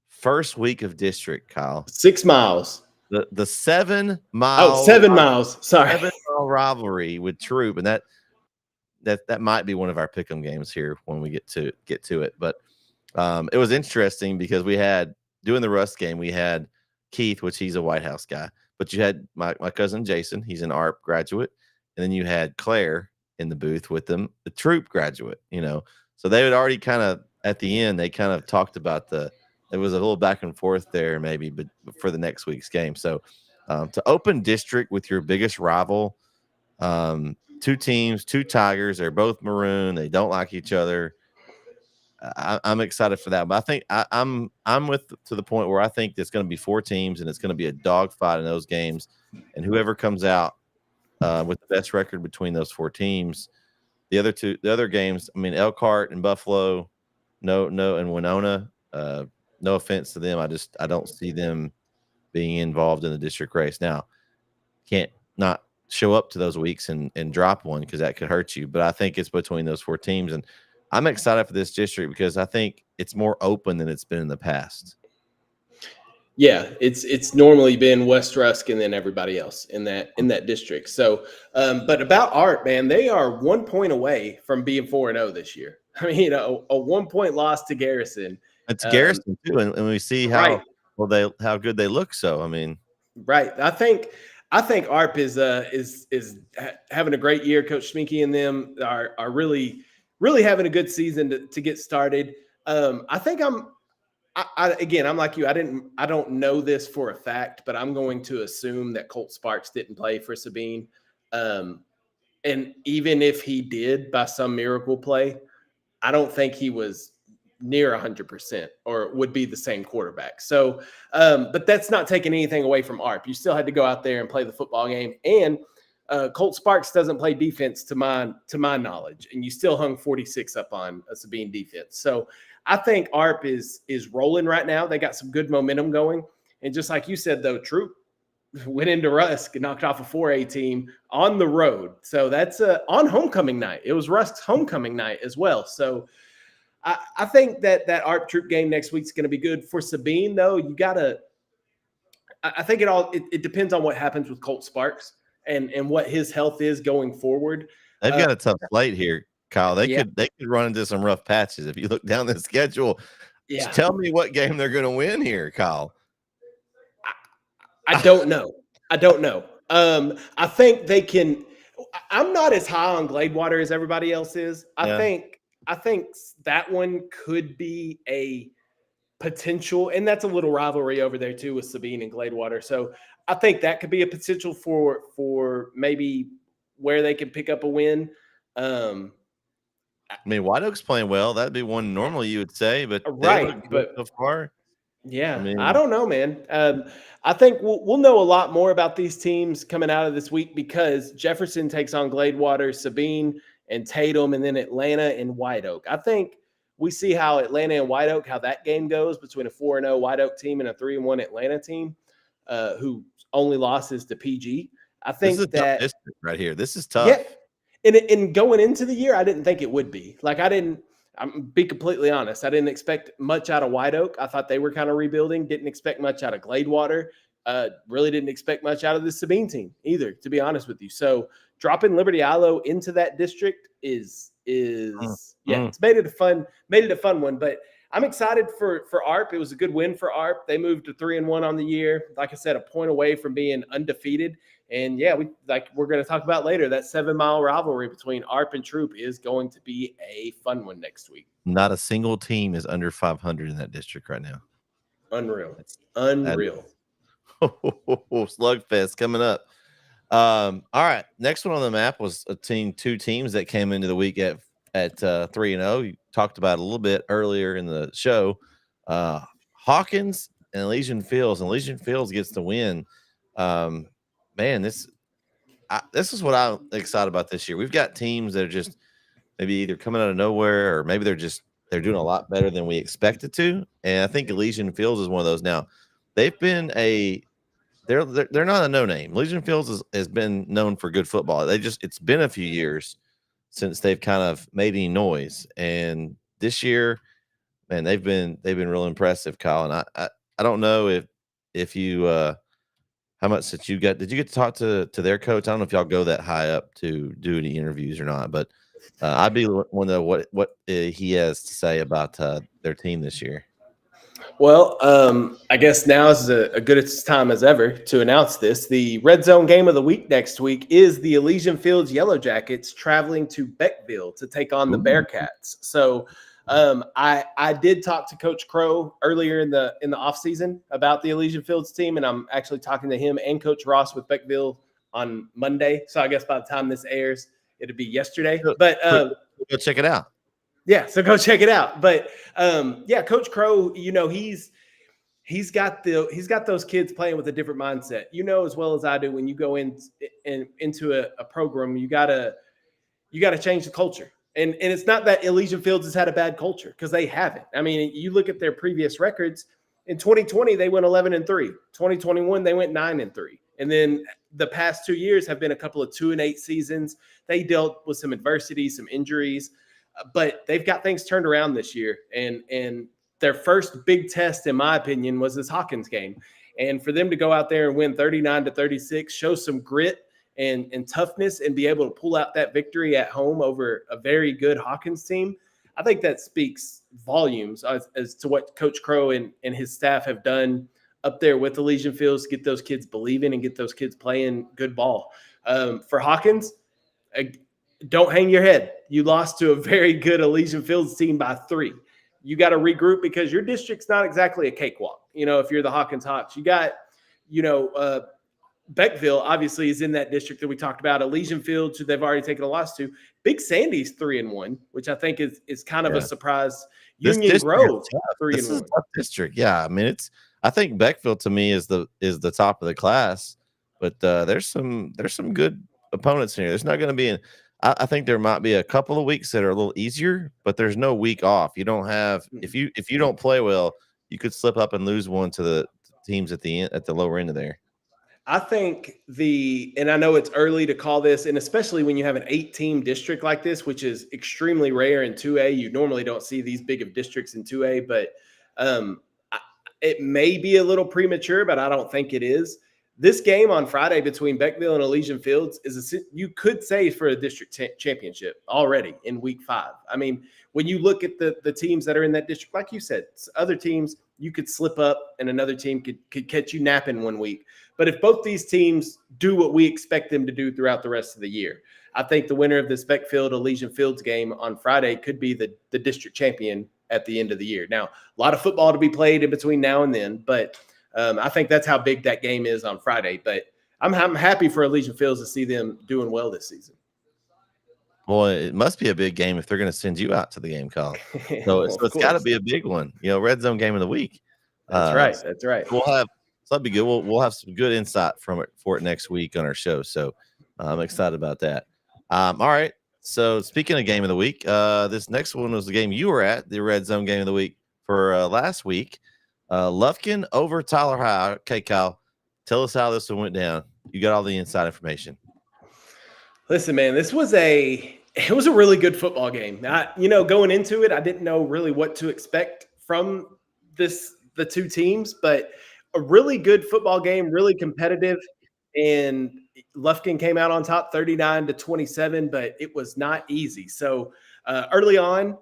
first week of district, Kyle? 6 miles. The 7 mile. Oh, 7 miles. Sorry. 7-mile rivalry with Troop, and that might be one of our pick'em games here when we get to it. But it was interesting because we had, doing the Rust game, we had Keith, which he's a White House guy, but you had my cousin Jason, he's an ARP graduate, and then you had Claire in the booth with them, the Troop graduate. So they had already kind of, at the end, they kind of talked about it was a little back and forth there maybe, but for the next week's game. So to open district with your biggest rival, 2 teams, 2 Tigers, they're both maroon, they don't like each other. I'm excited for that, but I think I'm to the point where I think there's going to be 4 teams and it's going to be a dogfight in those games, and whoever comes out with the best record between those 4 teams, the other games, I mean, Elkhart and Buffalo, and Winona. No offense to them, I don't see them being involved in the district race. Now, can't not show up to those weeks and drop one, because that could hurt you. But I think it's between those 4 teams, and I'm excited for this district because I think it's more open than it's been in the past. Yeah, it's normally been West Rusk and then everybody else in that district. So, but about ARP, man, they are 1 point away from being 4-0 this year. I mean, a 1-point loss to Garrison. It's Garrison too, and we see how good they look. So, I mean, right. I think ARP is having a great year. Coach Schminke and them are really having a good season to get started. I think I'm like you. I don't know this for a fact, but I'm going to assume that Colt Sparks didn't play for Sabine. And even if he did by some miracle play, I don't think he was near 100% or would be the same quarterback. So, but that's not taking anything away from ARP. You still had to go out there and play the football game. And Colt Sparks doesn't play defense to my knowledge, and you still hung 46 up on a Sabine defense. So I think ARP is rolling right now. They got some good momentum going, and just like you said, though, Troop went into Rusk and knocked off a 4A team on the road. So that's on homecoming night. It was Rusk's homecoming night as well. So I think that ARP Troop game next week is going to be good. For Sabine, though, you got to – I think it depends on what happens with Colt Sparks and what his health is going forward. They've got a tough slate here, Kyle. They could run into some rough patches if you look down the schedule. Yeah. Just tell me what game they're going to win here, Kyle. I don't know. I think they can. I'm not as high on Gladewater as everybody else is. I think that one could be a potential, and that's a little rivalry over there too with Sabine and Gladewater. So I think that could be a potential for maybe where they can pick up a win. I mean, White Oak's playing well. That'd be one normally you would say, but but so far. Yeah, I don't know, man. I think we'll know a lot more about these teams coming out of this week because Jefferson takes on Gladewater, Sabine, and Tatum, and then Atlanta and White Oak. I think we see how Atlanta and White Oak, how that game goes between a 4-0 White Oak team and a 3-1 Atlanta team, who only losses to PG. I think this is that tough district right here. This is tough. Yeah, and going into the year, I didn't think it would be. Like I'm be completely honest. I didn't expect much out of White Oak. I thought they were kind of rebuilding. Didn't expect much out of Gladewater. Really didn't expect much out of the Sabine team either, to be honest with you. So dropping Liberty Ilo into that district is it's made it a fun one. But I'm excited for ARP. It was a good win for ARP. They moved to 3-1 on the year. Like I said, a point away from being undefeated. And yeah, we're going to talk about later, that 7-mile rivalry between ARP and Troop is going to be a fun one next week. Not a single team is under 500 in that district right now. Unreal. Slugfest coming up. All right. Next one on the map was two teams that came into the week at 3-0. You talked about it a little bit earlier in the show. Hawkins and Elysian Fields. And Elysian Fields gets the win. Man, this is what I'm excited about this year. We've got teams that are just maybe either coming out of nowhere or maybe they're doing a lot better than we expected to. And I think Elysian Fields is one of those. Now, they've been they're not a no name. Elysian Fields has been known for good football. It's been a few years since they've kind of made any noise. And this year, man, they've been real impressive, Kyle. And I don't know if you how much did you get to talk to their coach? I don't know if y'all go that high up to do any interviews or not, but I'd be wondering what he has to say about their team this year. Well, I guess now is a good time as ever to announce this. The Red Zone game of the week next week is the Elysian Fields Yellow Jackets traveling to Beckville to take on the Bearcats. So I did talk to Coach Crow earlier in the offseason about the Elysian Fields team, and I'm actually talking to him and Coach Ross with Beckville on Monday. So I guess by the time this airs, it'll be yesterday. But go check it out. Yeah, so go check it out. But Coach Crow, he's got those kids playing with a different mindset. As well as I do, when you go into a program, you gotta change the culture. And it's not that Elysian Fields has had a bad culture, because they haven't. I mean, you look at their previous records. In 2020, they went 11-3. 2021, they went 9-3. And then the past 2 years have been a couple of 2-8 seasons. They dealt with some adversity, some injuries, but they've got things turned around this year. And their first big test, in my opinion, was this Hawkins game. And for them to go out there and win 39-36, show some grit and toughness, and be able to pull out that victory at home over a very good Hawkins team, I think that speaks volumes as to what Coach Crow and his staff have done up there with Elysian Fields to get those kids believing and get those kids playing good ball. For Hawkins, don't hang your head. You lost to a very good Elysian Fields team by 3. You got to regroup, because your district's not exactly a cakewalk. If you're the Hawkins Hawks, you got, Beckville obviously is in that district that we talked about. Elysian Fields, who they've already taken a loss to. Big Sandy's 3-1, which I think is kind of a surprise. Union Grove 3-1. This is a tough district. Yeah, I mean I think Beckville to me is the top of the class, but there's some good opponents here. There's not going to be I think there might be a couple of weeks that are a little easier, but there's no week off. You don't have if you don't play well, you could slip up and lose one to the teams at the lower end of there. I think and I know it's early to call this, and especially when you have an 8-team district like this, which is extremely rare in 2A. You normally don't see these big of districts in 2A, but it may be a little premature, but I don't think it is. This game on Friday between Beckville and Elysian Fields you could say for a district championship already in week 5. I mean, when you look at the teams that are in that district, like you said, other teams, you could slip up and another team could catch you napping one week. But if both these teams do what we expect them to do throughout the rest of the year, I think the winner of this Beckfield-Elysian Fields game on Friday could be the district champion at the end of the year. Now, a lot of football to be played in between now and then, but I think that's how big that game is on Friday. But I'm happy for Elysian Fields to see them doing well this season. Well, it must be a big game if they're going to send you out to the game, Kyle. So, Well, so it's got to be a big one. Red zone game of the week. That's right. That's right. So that'd be good. We'll have some good insight for it next week on our show. So I'm excited about that. All right. So speaking of game of the week, this next one was the game you were at, the red zone game of the week for last week. Lufkin over Tyler High. Okay, Kyle, tell us how this one went down. You got all the inside information. Listen, man, it was a really good football game. Going into it, I didn't know really what to expect from the two teams, but a really good football game, really competitive, and Lufkin came out on top 39-27, but it was not easy. So early on,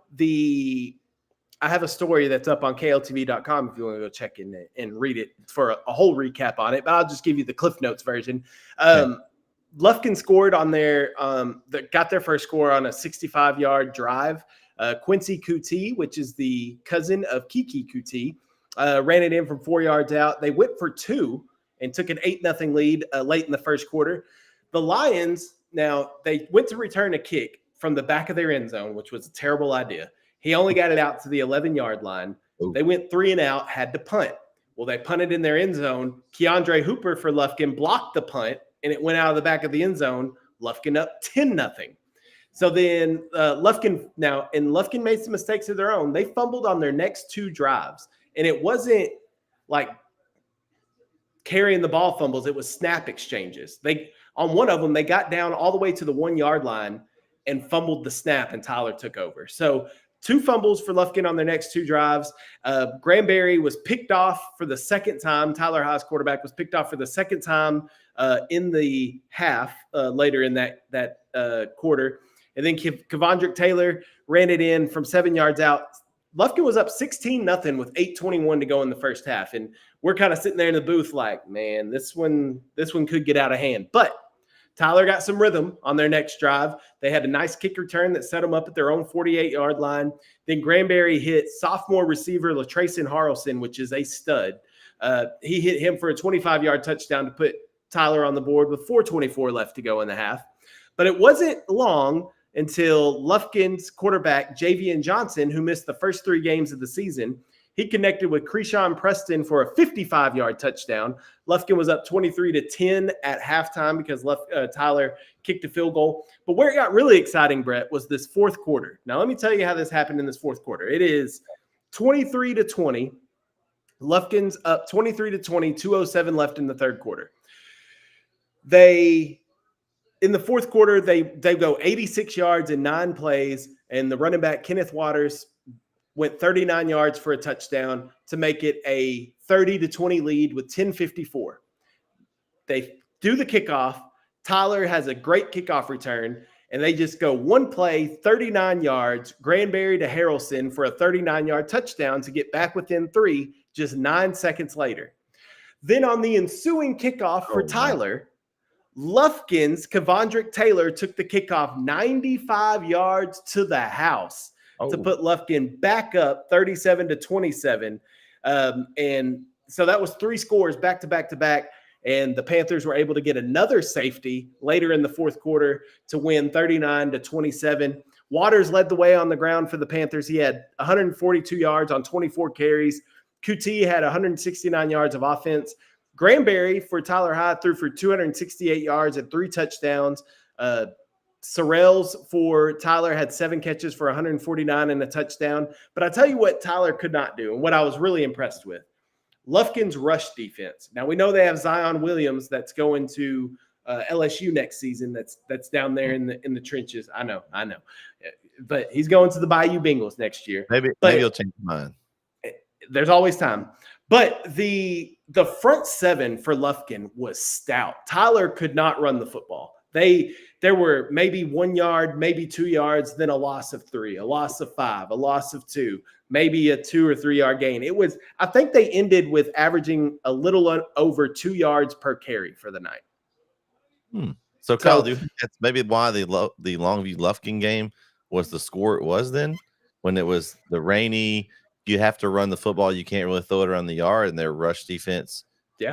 I have a story that's up on kltv.com if you want to go check in and read it for a whole recap on it, but I'll just give you the Cliff Notes version. Lufkin scored on got their first score on a 65-yard drive. Quincy Kuti, which is the cousin of Kiki Kuti, ran it in from 4 yards out. They went for 2 and took an 8-0 lead late in the first quarter. The Lions, now they went to return a kick from the back of their end zone, which was a terrible idea. He only got it out to the 11-yard line. Ooh. They went 3 and out, had to punt. Well, they punted in their end zone. Keandre Hooper for Lufkin blocked the punt, and it went out of the back of the end zone. Lufkin up 10-0. So then Lufkin made some mistakes of their own. They fumbled on their next 2 drives. And it wasn't like carrying the ball fumbles. It was snap exchanges. On one of them, they got down all the way to the 1-yard line and fumbled the snap, and Tyler took over. So 2 fumbles for Lufkin on their next 2 drives. Granberry was picked off for the second time. Tyler High's quarterback was picked off for the second time in the half later in that quarter. And then Kevondrick Taylor ran it in from 7 yards out. Lufkin was up 16-0 with 8:21 to go in the first half. And we're kind of sitting there in the booth like, man, this one could get out of hand. But Tyler got some rhythm on their next drive. They had a nice kick return that set them up at their own 48-yard line. Then Granberry hit sophomore receiver LaTrayson Harrelson, which is a stud. He hit him for a 25-yard touchdown to put Tyler on the board with 4:24 left to go in the half. But it wasn't long until Lufkin's quarterback, Javian Johnson, who missed the first 3 games of the season, he connected with Krishan Preston for a 55-yard touchdown. Lufkin was up 23-10 at halftime because Tyler kicked a field goal. But where it got really exciting, Brett, was this fourth quarter. Now, let me tell you how this happened in this fourth quarter. It is 23-20. Lufkin's up 23-20, 2:07 left in the third quarter. In the fourth quarter, they go 86 yards in 9 plays, and the running back, Kenneth Waters, went 39 yards for a touchdown to make it a 30-20 lead with 10:54. They do the kickoff. Tyler has a great kickoff return, and they just go 1 play, 39 yards, Granberry to Harrelson for a 39-yard touchdown to get back within 3 just 9 seconds later. Then on the ensuing kickoff for Tyler, Lufkin's Kevondrick Taylor took the kickoff 95 yards to the house to put Lufkin back up 37-27. And so that was 3 scores back to back to back. And the Panthers were able to get another safety later in the fourth quarter to win 39-27. Waters led the way on the ground for the Panthers. He had 142 yards on 24 carries. QT had 169 yards of offense. Granberry for Tyler High threw for 268 yards and 3 touchdowns. Sorrells for Tyler had 7 catches for 149 and a touchdown. But I tell you what Tyler could not do and what I was really impressed with. Lufkin's rush defense. Now, we know they have Zion Williams that's going to LSU next season. That's down there in the trenches. I know. But he's going to the Bayou Bengals next year. Maybe he'll change his mind. There's always time. But the front seven for Lufkin was stout. Tyler could not run the football. There were maybe 1 yard, maybe 2 yards, then a loss of 3, a loss of 5, a loss of 2, maybe a 2 or 3 yard gain. I think they ended with averaging a little over 2 yards per carry for the night. So Kyle, do you think that's maybe why the Longview Lufkin game was the score it was then? When it was the rainy, you have to run the football, you can't really throw it around the yard, and their rush defense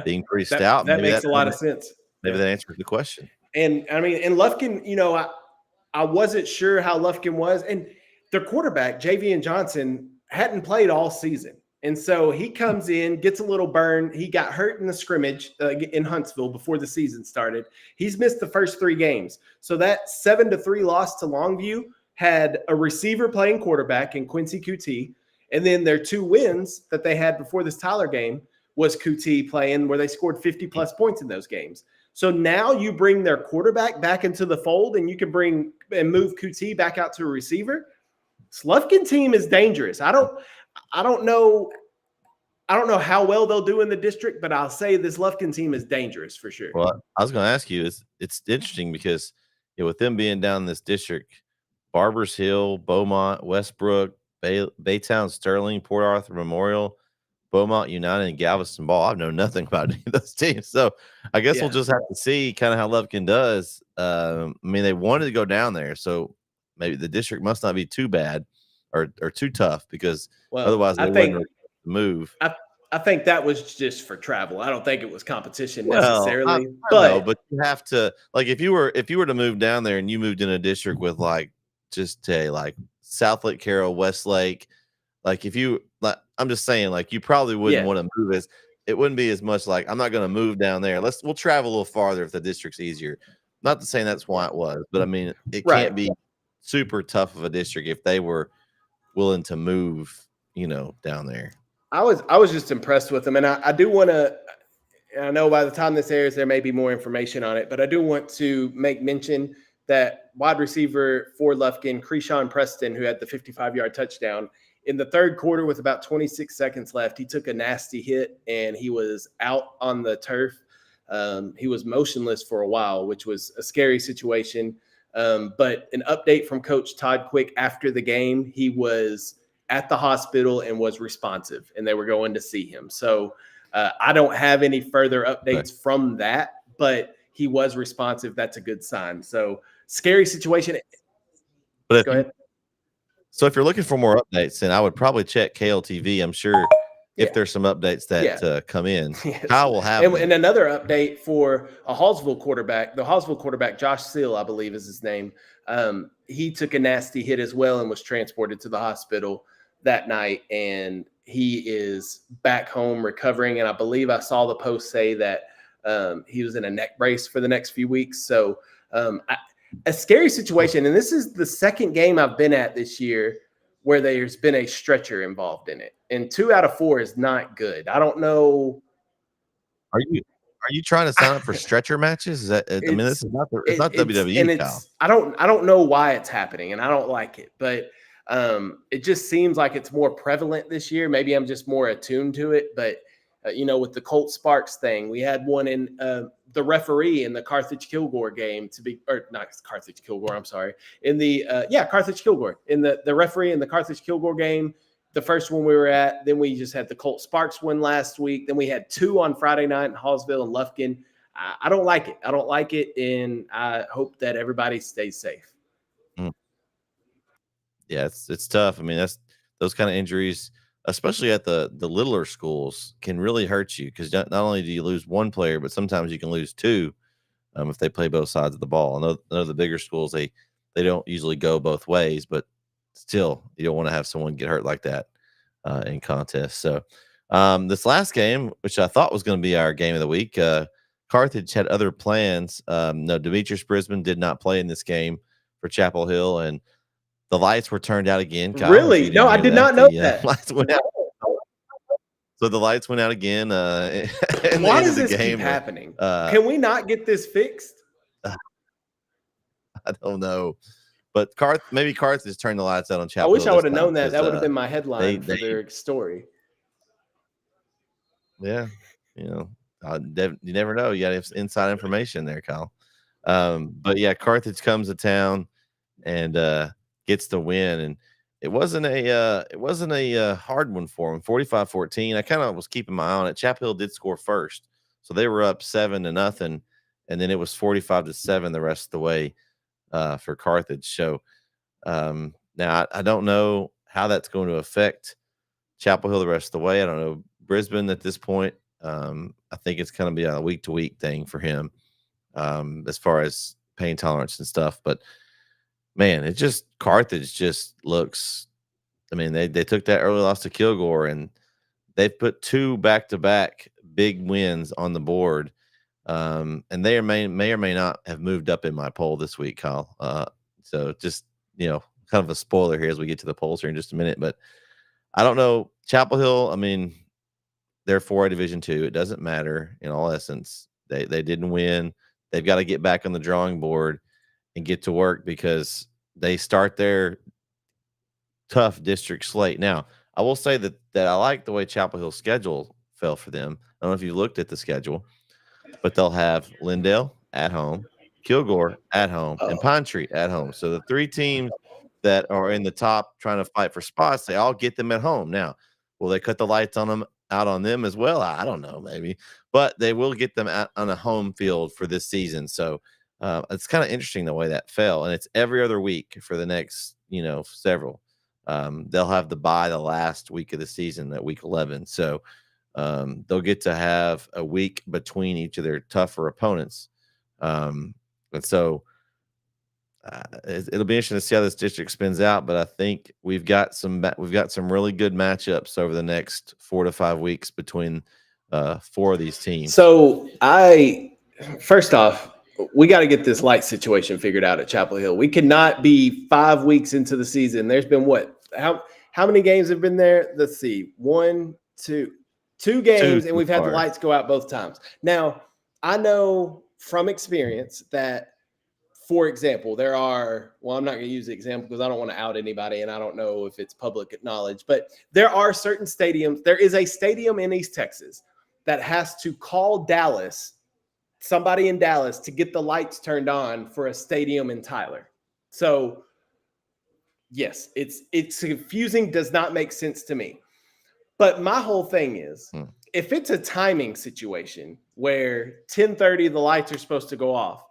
being pretty stout. That makes a lot of sense. Maybe that answers the question. And I mean, and Lufkin, I wasn't sure how Lufkin was. And their quarterback, Javian Johnson, hadn't played all season. And so he comes in, gets a little burn. He got hurt in the scrimmage in Huntsville before the season started. He's missed the first 3 games. So that 7-3 loss to Longview had a receiver playing quarterback in Quincy Coutee. And then their 2 wins that they had before this Tyler game was Coutee playing where they scored 50-plus points in those games. So now you bring their quarterback back into the fold and you can bring and move Coutee back out to a receiver. This Lufkin team is dangerous. I don't know how well they'll do in the district, but I'll say this Lufkin team is dangerous for sure. Well, I was going to ask you, it's interesting because with them being down in this district, Barbers Hill, Beaumont, Westbrook, Baytown, Sterling, Port Arthur Memorial, Beaumont United, and Galveston Ball. I've known nothing about any of those teams. So I guess we'll just have to see kind of how Lufkin does. I mean, they wanted to go down there, so maybe the district must not be too bad or too tough because otherwise they wouldn't move. I think that was just for travel. I don't think it was competition necessarily. But you have to, like, if you were to move down there and you moved in a district with like South Lake Carroll, Westlake, like if you like, I'm just saying, like, you probably wouldn't want to move it wouldn't be as much like, I'm not going to move down there. We'll travel a little farther if the district's easier. Not to say that's why it was, but I mean, it can't be super tough of a district if they were willing to move, down there. I was just impressed with them. And I do want to, I know by the time this airs, there may be more information on it, but I do want to make mention that wide receiver for Lufkin, Creeshawn Preston, who had the 55-yard touchdown, in the third quarter with about 26 seconds left, he took a nasty hit and he was out on the turf. He was motionless for a while, which was a scary situation. But an update from Coach Todd Quick after the game, he was at the hospital and was responsive, and they were going to see him. So I don't have any further updates from that, but he was responsive. That's a good sign. So scary situation. But go ahead. So if you're looking for more updates, then I would probably check KLTV. I'm sure if there's some updates that come in, Kyle will have and another update for a Hallsville quarterback. The Hallsville quarterback, Josh Seal, I believe is his name. He took a nasty hit as well and was transported to the hospital that night, and he is back home recovering. And I believe I saw the post say that he was in a neck brace for the next few weeks. So a scary situation. And this is the second game I've been at this year where there's been a stretcher involved in it. And 2 out of 4 is not good. I don't know. Are you trying to sign up for stretcher matches? Is that, I mean, this is not WWE, Kyle. I don't know why it's happening, and I don't like it, but it just seems like it's more prevalent this year. Maybe I'm just more attuned to it, but with the Colt Sparks thing, we had one in the referee in the Carthage-Kilgore game in the Carthage-Kilgore in the referee in the Carthage-Kilgore game. The first one we were at, then we just had the Colt Sparks one last week. Then we had 2 on Friday night in Hallsville and Lufkin. I don't like it. I don't like it, and I hope that everybody stays safe. Yeah, it's tough. I mean, that's those kind of injuries, especially at the littler schools, can really hurt you because not only do you lose one player, but sometimes you can lose 2 if they play both sides of the ball. I know the bigger schools, they don't usually go both ways, but still, you don't want to have someone get hurt like that in contests. So This last game, which I thought was going to be our game of the week, Carthage had other plans. No, Demetrius Brisbane did not play in this game for Chapel Hill, and the lights were turned out again. Kyle, Really? No, I did not know that. Lights went out. So the lights went out again. Why does this keep happening? Can we not get this fixed? I don't know. But maybe Carthage turned the lights out on Chapel Hill. I wish I would have known that. That would have been my headline for their story. Yeah. You never know. You got to have inside information there, Kyle. But yeah, Carthage comes to town and gets the win. And it wasn't a hard one for them. 45-14. I kind of was keeping my eye on it. Chapel Hill did score first. So they were up 7-0. And then it was 45-7 the rest of the way for Carthage. So now I don't know how that's going to affect Chapel Hill the rest of the way. I don't know. Brisbane at this point, I think it's going to be a week-to-week thing for him as far as pain tolerance and stuff. But, man, Carthage just looks – I mean, they took that early loss to Kilgore, and they've put 2 back-to-back big wins on the board. And they may or may not have moved up in my poll this week, Kyle. So just, kind of a spoiler here as we get to the polls here in just a minute. But I don't know. Chapel Hill, I mean, they're 4A Division II. It doesn't matter in all essence. They didn't win. They've got to get back on the drawing board and get to work because they start their tough district slate. Now, I will say that I like the way Chapel Hill's schedule fell for them. I don't know if you looked at the schedule, but they'll have Lindale at home, Kilgore at home, and Pine Tree at home. So the 3 teams that are in the top trying to fight for spots, they all get them at home. Now, will they cut the lights out on them as well? I don't know, maybe. But they will get them on a home field for this season. So it's kind of interesting the way that fell. And it's every other week for the next, several. They'll have the bye the last week of the season at week 11. So they'll get to have a week between each of their tougher opponents. And so it'll be interesting to see how this district spins out, but I think we've got some really good matchups over the next 4 to 5 weeks between 4 of these teams. So first off, we got to get this light situation figured out at Chapel Hill. We cannot be 5 weeks into the season. There's been how many games have been there? Let's see, 2 games, and we've had the lights go out both times. Now, I know from experience that, for example, I'm not going to use the example because I don't want to out anybody and I don't know if it's public knowledge, but there are certain stadiums. There is a stadium in East Texas that has to call somebody in Dallas to get the lights turned on for a stadium in Tyler. So yes, it's confusing, does not make sense to me. But my whole thing is, if it's a timing situation where 10:30 the lights are supposed to go off,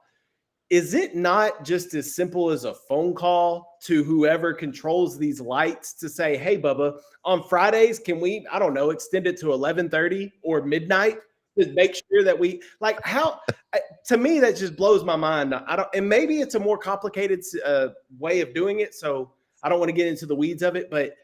is it not just as simple as a phone call to whoever controls these lights to say, hey, Bubba, on Fridays, can we, I don't know, extend it to 11:30 or midnight? Just make sure that to me, that just blows my mind. And maybe it's a more complicated way of doing it. So I don't want to get into the weeds of it, but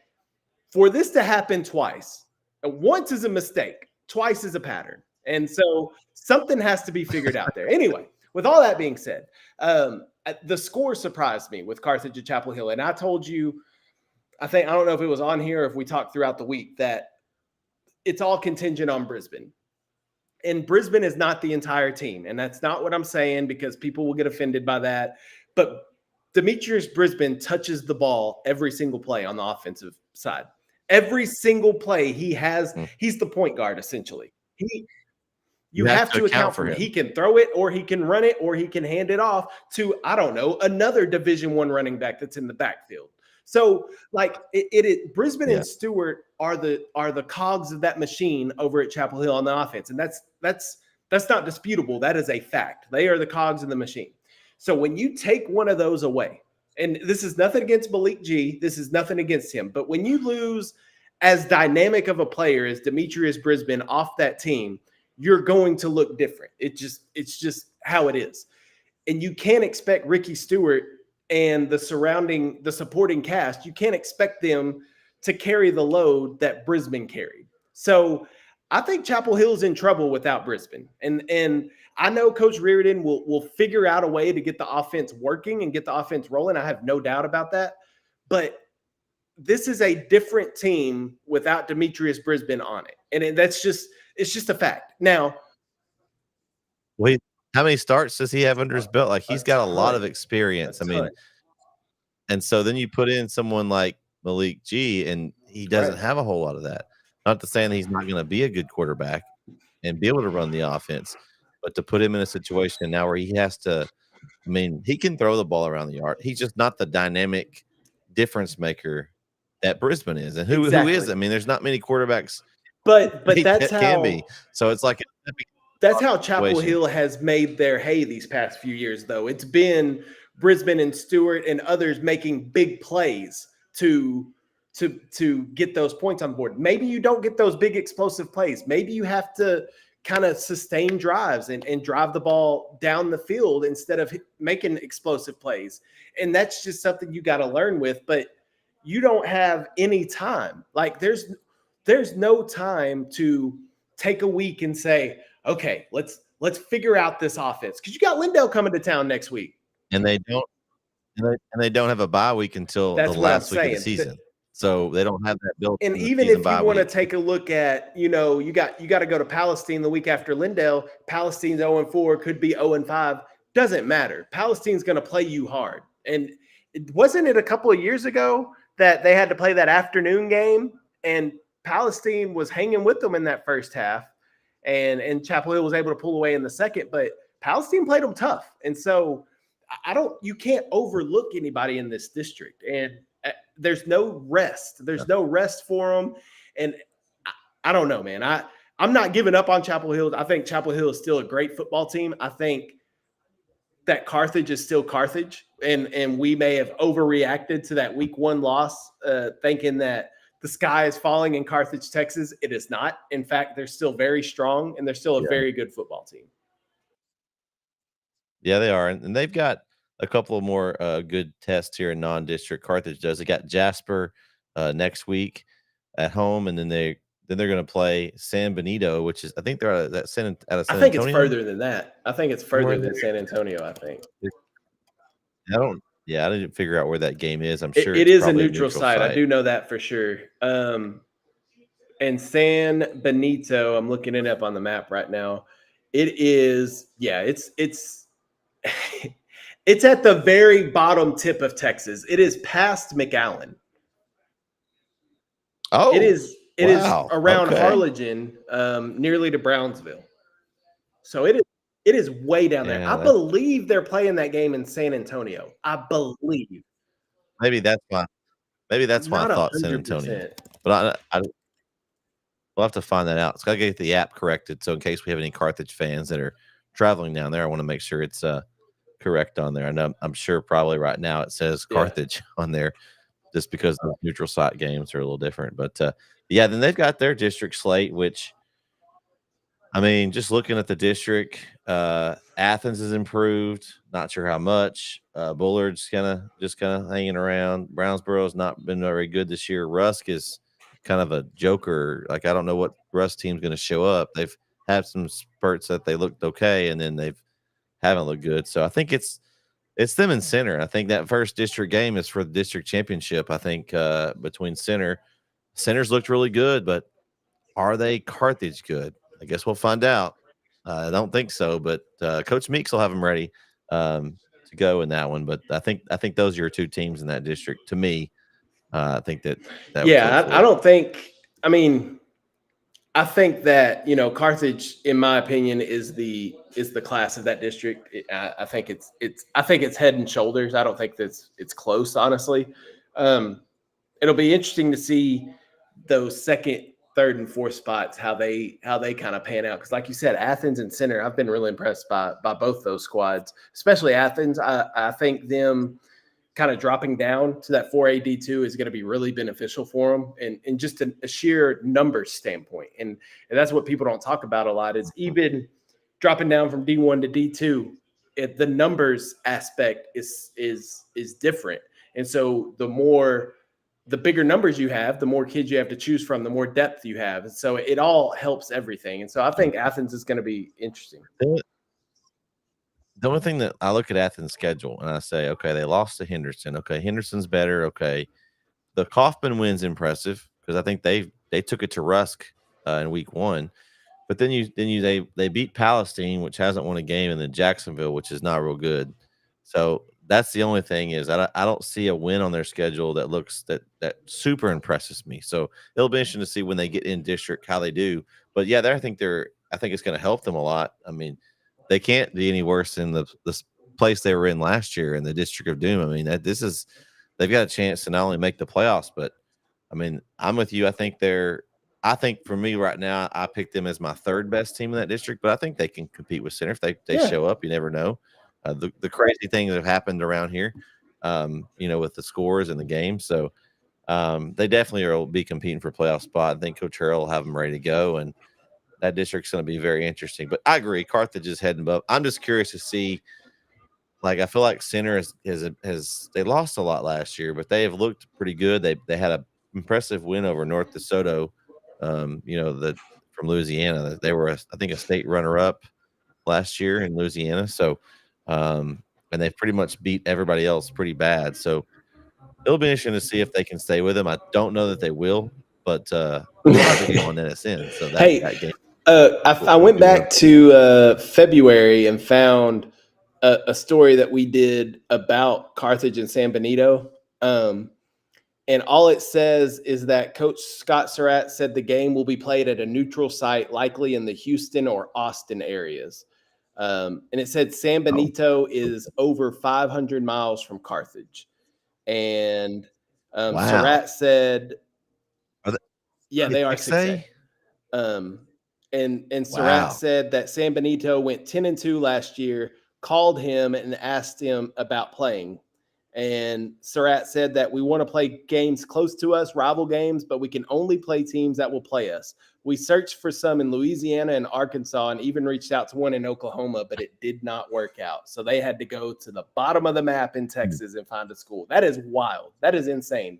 for this to happen twice, once is a mistake, twice is a pattern. And so something has to be figured out there. Anyway, with all that being said, the score surprised me with Carthage and Chapel Hill. And I told you, I don't know if it was on here or if we talked throughout the week, that it's all contingent on Brisbane. And Brisbane is not the entire team. And that's not what I'm saying because people will get offended by that. But Demetrius Brisbane touches the ball every single play on the offensive side. Every single play he's the point guard, essentially. You have to account for him. He can throw it or he can run it or he can hand it off to, I don't know, another Division I running back that's in the backfield. So Brisbane and Stewart are the cogs of that machine over at Chapel Hill on the offense. And that's not disputable. That is a fact. They are the cogs in the machine. So when you take one of those away, and this is nothing against Malik G, this is nothing against him, but when you lose as dynamic of a player as Demetrius Brisbane off that team, you're going to look different. It's just how it is. And you can't expect Ricky Stewart and the supporting cast, you can't expect them to carry the load that Brisbane carried. So I think Chapel Hill's in trouble without Brisbane. And I know Coach Reardon will figure out a way to get the offense working and get the offense rolling. I have no doubt about that. But this is a different team without Demetrius Brisbane on it. And it's just a fact. Now, wait, how many starts does he have under his belt? Like, he's got a lot of ton. experience. A I mean, ton. and so then you put in someone like Malik G, and he doesn't Right. have a whole lot of that. Not to say that he's not going to be a good quarterback and be able to run the offense, but to put him in a situation now where he has to, I mean, he can throw the ball around the yard. He's just not the dynamic difference maker that Brisbane is. And who Exactly. is? I mean, there's not many quarterbacks But that's that can how be. So it's like that's how Chapel situation. Hill has made their hay these past few years, though. It's been Brisbane and Stewart and others making big plays to get those points on board. Maybe you don't get those big explosive plays. Maybe you have to kind of sustain drives and drive the ball down the field instead of making explosive plays. And that's just something you got to learn with. But you don't have any time. Like there's no time to take a week and say, okay, let's figure out this offense, because you got Lindell coming to town next week, and they don't have a bye week until That's the what I'm last week of the saying. season. So they don't have that built And in the even season if bye you want to week. take a look at, you got to go to Palestine the week after Lindell. Palestine's 0-4, could be 0-5. Doesn't matter. Palestine's going to play you hard. And wasn't it a couple of years ago that they had to play that afternoon game, and Palestine was hanging with them in that first half, and Chapel Hill was able to pull away in the second, but Palestine played them tough. And so you can't overlook anybody in this district. And there's no rest. There's no rest for them. And I don't know, man. I'm not giving up on Chapel Hill. I think Chapel Hill is still a great football team. I think that Carthage is still Carthage, and we may have overreacted to that week 1 loss, thinking that the sky is falling in Carthage, Texas. It is not. In fact, they're still very strong, and they're still a very good football team. Yeah, they are, and they've got a couple of more good tests here in non-district. Carthage does. They got Jasper next week at home, and then they're going to play San Benito, which is, I think they're out of San Antonio. I think it's further than that. I think it's further than San Antonio. I think. I didn't figure out where that game is. I'm sure it it's is a probably neutral site. I do know that for sure. And San Benito, I'm looking it up on the map right now. It is, yeah, it's it's at the very bottom tip of Texas. It is past McAllen. Oh, it is around okay. Harlingen, nearly to Brownsville. So it is way down there. I believe they're playing that game in San Antonio. I believe. Maybe that's why I thought 100%. San Antonio. But we'll have to find that out. It's got to get the app corrected. So in case we have any Carthage fans that are traveling down there, I want to make sure it's correct on there. I know I'm sure probably right now it says Carthage on there, just because the neutral site games are a little different. But then they've got their district slate, which, I mean, just looking at the district, Athens has improved. Not sure how much. Bullard's kind of hanging around. Brownsboro's not been very good this year. Rusk is kind of a joker. Like, I don't know what Rusk team's going to show up. They've had some spurts that they looked okay, and then haven't looked good. So I think it's them in Center. I think that first district game is for the district championship. I think between Center's looked really good, but are they Carthage good? I guess we'll find out. I don't think so, but Coach Meeks will have them ready to go in that one. But I think those are your two teams in that district. To me, I think that would go for I don't think. I mean, I think that Carthage, in my opinion, is the class of that district. I think it's head and shoulders. I don't think it's close, honestly. It'll be interesting to see those second, third, and fourth spots, how they kind of pan out. Because like you said, Athens and Center, I've been really impressed by both those squads, especially Athens. I think them kind of dropping down to that 4A D2 is going to be really beneficial for them, and just a sheer numbers standpoint. And that's what people don't talk about a lot, is even dropping down from D1 to D2, the numbers aspect is different. And so the more the bigger numbers you have, the more kids you have to choose from, the more depth you have. And so it all helps everything. And so I think Athens is going to be interesting. The only thing that I look at Athens' schedule and I say, okay, they lost to Henderson. Okay, Henderson's better. Okay, the Kaufman win's impressive because I think they took it to Rusk in week 1. But then they beat Palestine, which hasn't won a game, and then Jacksonville, which is not real good. So that's the only thing is I don't see a win on their schedule that looks that super impresses me. So it'll be interesting to see when they get in district how they do. But yeah, I think it's going to help them a lot. I mean, they can't be any worse than the place they were in last year in the District of Doom. I mean, they've got a chance to not only make the playoffs, but I mean, I'm with you. I think for me right now, I picked them as my 3rd best team in that district, but I think they can compete with Center if they show up. You never know. The crazy things that have happened around here, with the scores and the game. So they definitely will be competing for playoff spot. I think Coach Harrell will have them ready to go, and that district's going to be very interesting. But I agree, Carthage is heading above. I'm just curious to see. Like I feel like Center has they lost a lot last year, but they have looked pretty good. They had an impressive win over North DeSoto, from Louisiana. They were I think a state runner-up last year in Louisiana. So and they've pretty much beat everybody else pretty bad. So it'll be interesting to see if they can stay with them. I don't know that they will, but we'll have the game on NSN. So that game. I went back to February and found a story that we did about Carthage and San Benito. And all it says is that Coach Scott Surratt said the game will be played at a neutral site, likely in the Houston or Austin areas. And it said San Benito is over 500 miles from Carthage. And Surratt said, they are 6A. And Surratt said that San Benito went 10-2 last year, called him and asked him about playing. And Surratt said that we want to play games close to us, rival games, but we can only play teams that will play us. We searched for some in Louisiana and Arkansas and even reached out to one in Oklahoma, but it did not work out. So they had to go to the bottom of the map in Texas and find a school. That is wild. That is insane.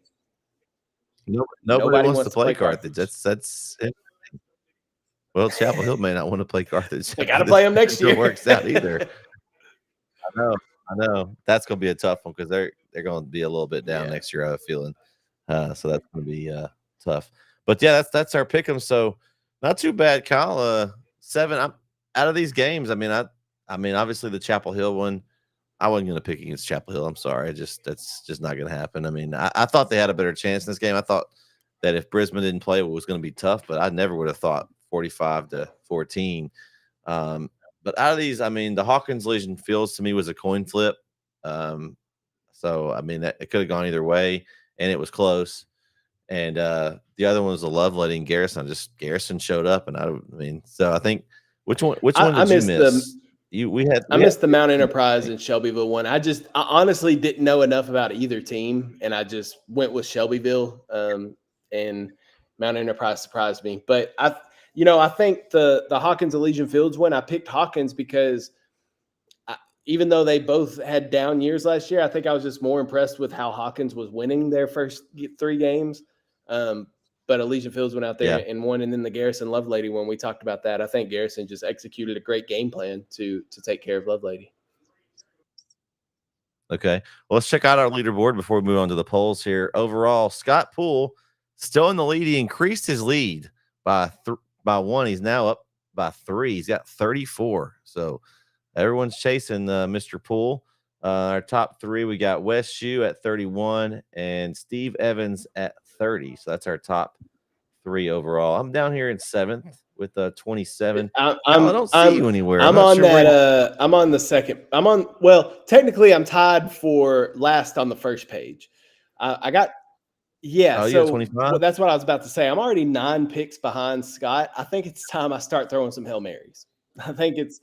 Nobody wants to play Carthage. That's it. Well, Chapel Hill may not want to play Carthage. They got to play them next year. It works out either. I know. That's going to be a tough one because they're going to be a little bit down next year, I have a feeling. So that's going to be tough. But yeah, that's our pick 'em. So not too bad, Kyle. 7 out of these games. I mean, obviously the Chapel Hill one, I wasn't going to pick against Chapel Hill. I'm sorry. That's just not going to happen. I mean, I thought they had a better chance in this game. I thought that if Brisbane didn't play, it was going to be tough, but I never would have thought 45-14. But out of these, I mean, the Hawkins Legion Fields to me was a coin flip. So, I mean, it could have gone either way, and it was close. And the other one was the Lovelady and Garrison. Garrison showed up, and so I think which one did you miss? I missed the Mount Enterprise and Shelbyville one. I honestly didn't know enough about either team, and I just went with Shelbyville. And Mount Enterprise surprised me, but I think the Hawkins and Legion Fields one, I picked Hawkins because even though they both had down years last year, I think I was just more impressed with how Hawkins was winning their first 3 games. But Elysian Fields went out there and won, and then the Garrison Lovelady one, we talked about that. I think Garrison just executed a great game plan to take care of Lovelady. Okay, well, let's check out our leaderboard before we move on to the polls here. Overall, Scott Poole still in the lead. He increased his lead by 1. He's now up by 3. He's got 34. So everyone's chasing Mr. Poole. Our top 3, we got Wes Shue at 31 and Steve Evans at 30. So that's our top 3 overall. I'm down here in 7th with 27. I don't see you anywhere. I'm on that. I'm on the second. Technically I'm tied for last on the first page. I got. Yeah, so 25? That's what I was about to say. I'm already 9 picks behind Scott. I think it's time I start throwing some Hail Marys. I think it's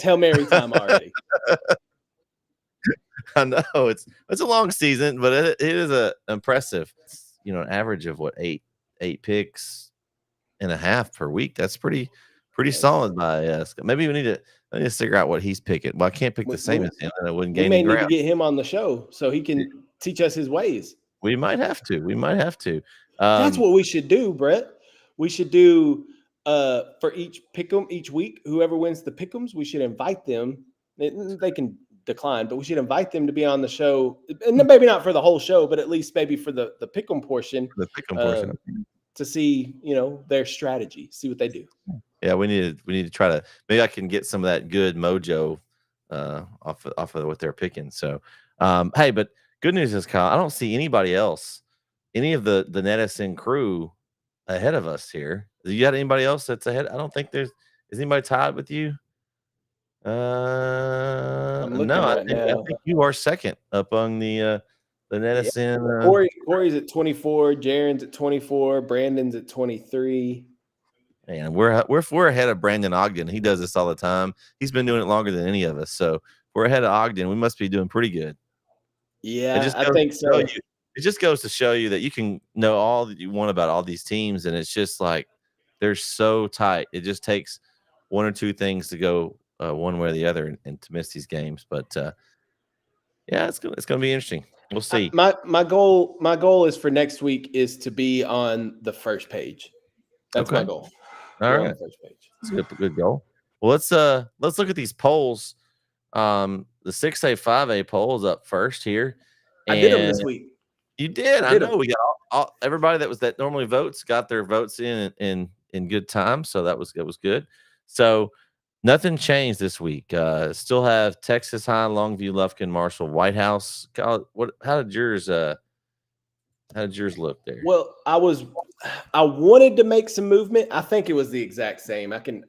Hail Mary time already. I know it's a long season, but it is impressive. An average of 8 picks and a half per week. That's pretty solid by us. Maybe we need to figure out what he's picking. Well, I can't pick the same as him, and I wouldn't gain any ground. We may need to get him on the show so he can teach us his ways. We might have to. That's what we should do, Brett. We should do for each pick'em each week. Whoever wins the pick'ems, we should invite them. They can decline, but we should invite them to be on the show, and then maybe not for the whole show, but at least maybe for the pick'em portion, the pick'em portion. to see their strategy, see what they do. Yeah, we need to try to. Maybe I can get some of that good mojo off of what they're picking. So, hey, but good news is, Kyle, I don't see anybody else, any of the NETSN crew ahead of us here. Do you got anybody else that's ahead? I don't think is anybody tied with you. No, I think you are second up on the NETSN. Corey's at 24, Jaron's at 24, Brandon's at 23. And we're ahead of Brandon Ogden. He does this all the time. He's been doing it longer than any of us. So we're ahead of Ogden. We must be doing pretty good. Yeah, I think so. It just goes to show you that you can know all that you want about all these teams, and it's just like they're so tight. It just takes one or two things to go one way or the other and to miss these games. But yeah, it's gonna be interesting. We'll see. My goal is for next week is to be on the first page. That's my goal. All right, first page. That's a good goal. Well, let's look at these polls. The 6A 5A poll is up first here. I did them this week. You did. I know we got all everybody that normally votes got their votes in good time, so that was good. So nothing changed this week. Still have Texas High, Longview, Lufkin, Marshall, White House. How did yours look there? Well, I wanted to make some movement. I think it was the exact same. I can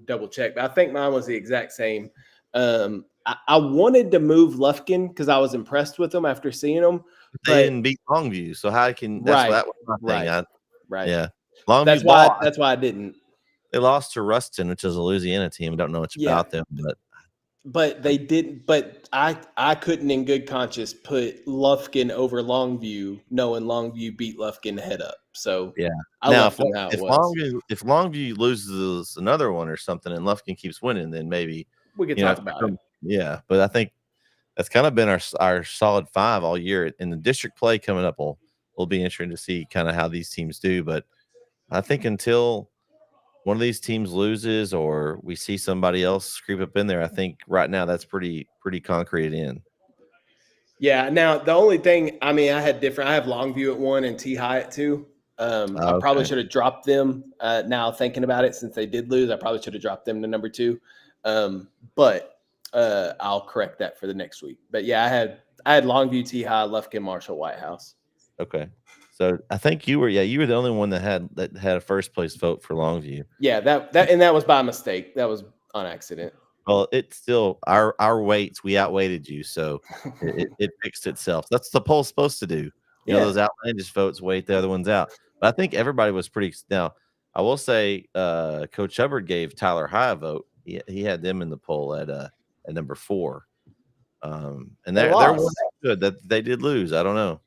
double check, but I think mine was the exact same. I wanted to move Lufkin because I was impressed with them after seeing them. They didn't beat Longview, so how can that was my thing. Right. Yeah. Longview. That's why I didn't. They lost to Ruston, which is a Louisiana team. I don't know much about them, but they didn't. But I couldn't, in good conscience, put Lufkin over Longview, knowing Longview beat Lufkin head up. So yeah, if Longview loses another one or something, and Lufkin keeps winning, then maybe we could talk about it. Yeah, but I think that's kind of been our solid 5 all year. In the district play coming up, will be interesting to see kind of how these teams do. But I think until one of these teams loses or we see somebody else creep up in there, I think right now that's pretty concrete in. Yeah. Now the only thing, I have Longview at 1 and T High at 2. I probably should have dropped them. Now thinking about it, since they did lose, I probably should have dropped them to number 2. But I'll correct that for the next week. But yeah, I had Longview, T High, Lufkin, Marshall, White House. Okay. So I think you were the only one that had a first place vote for Longview. Yeah, that was by mistake. That was on accident. Well, it's still our weights. We outweighted you, so it fixed itself. That's what the poll's supposed to do. You know, those outlandish votes weight the other ones out. But I think everybody was pretty. Now, I will say, Coach Hubbard gave Tyler High a vote. He had them in the poll at number 4. And they're good that they did lose. I don't know.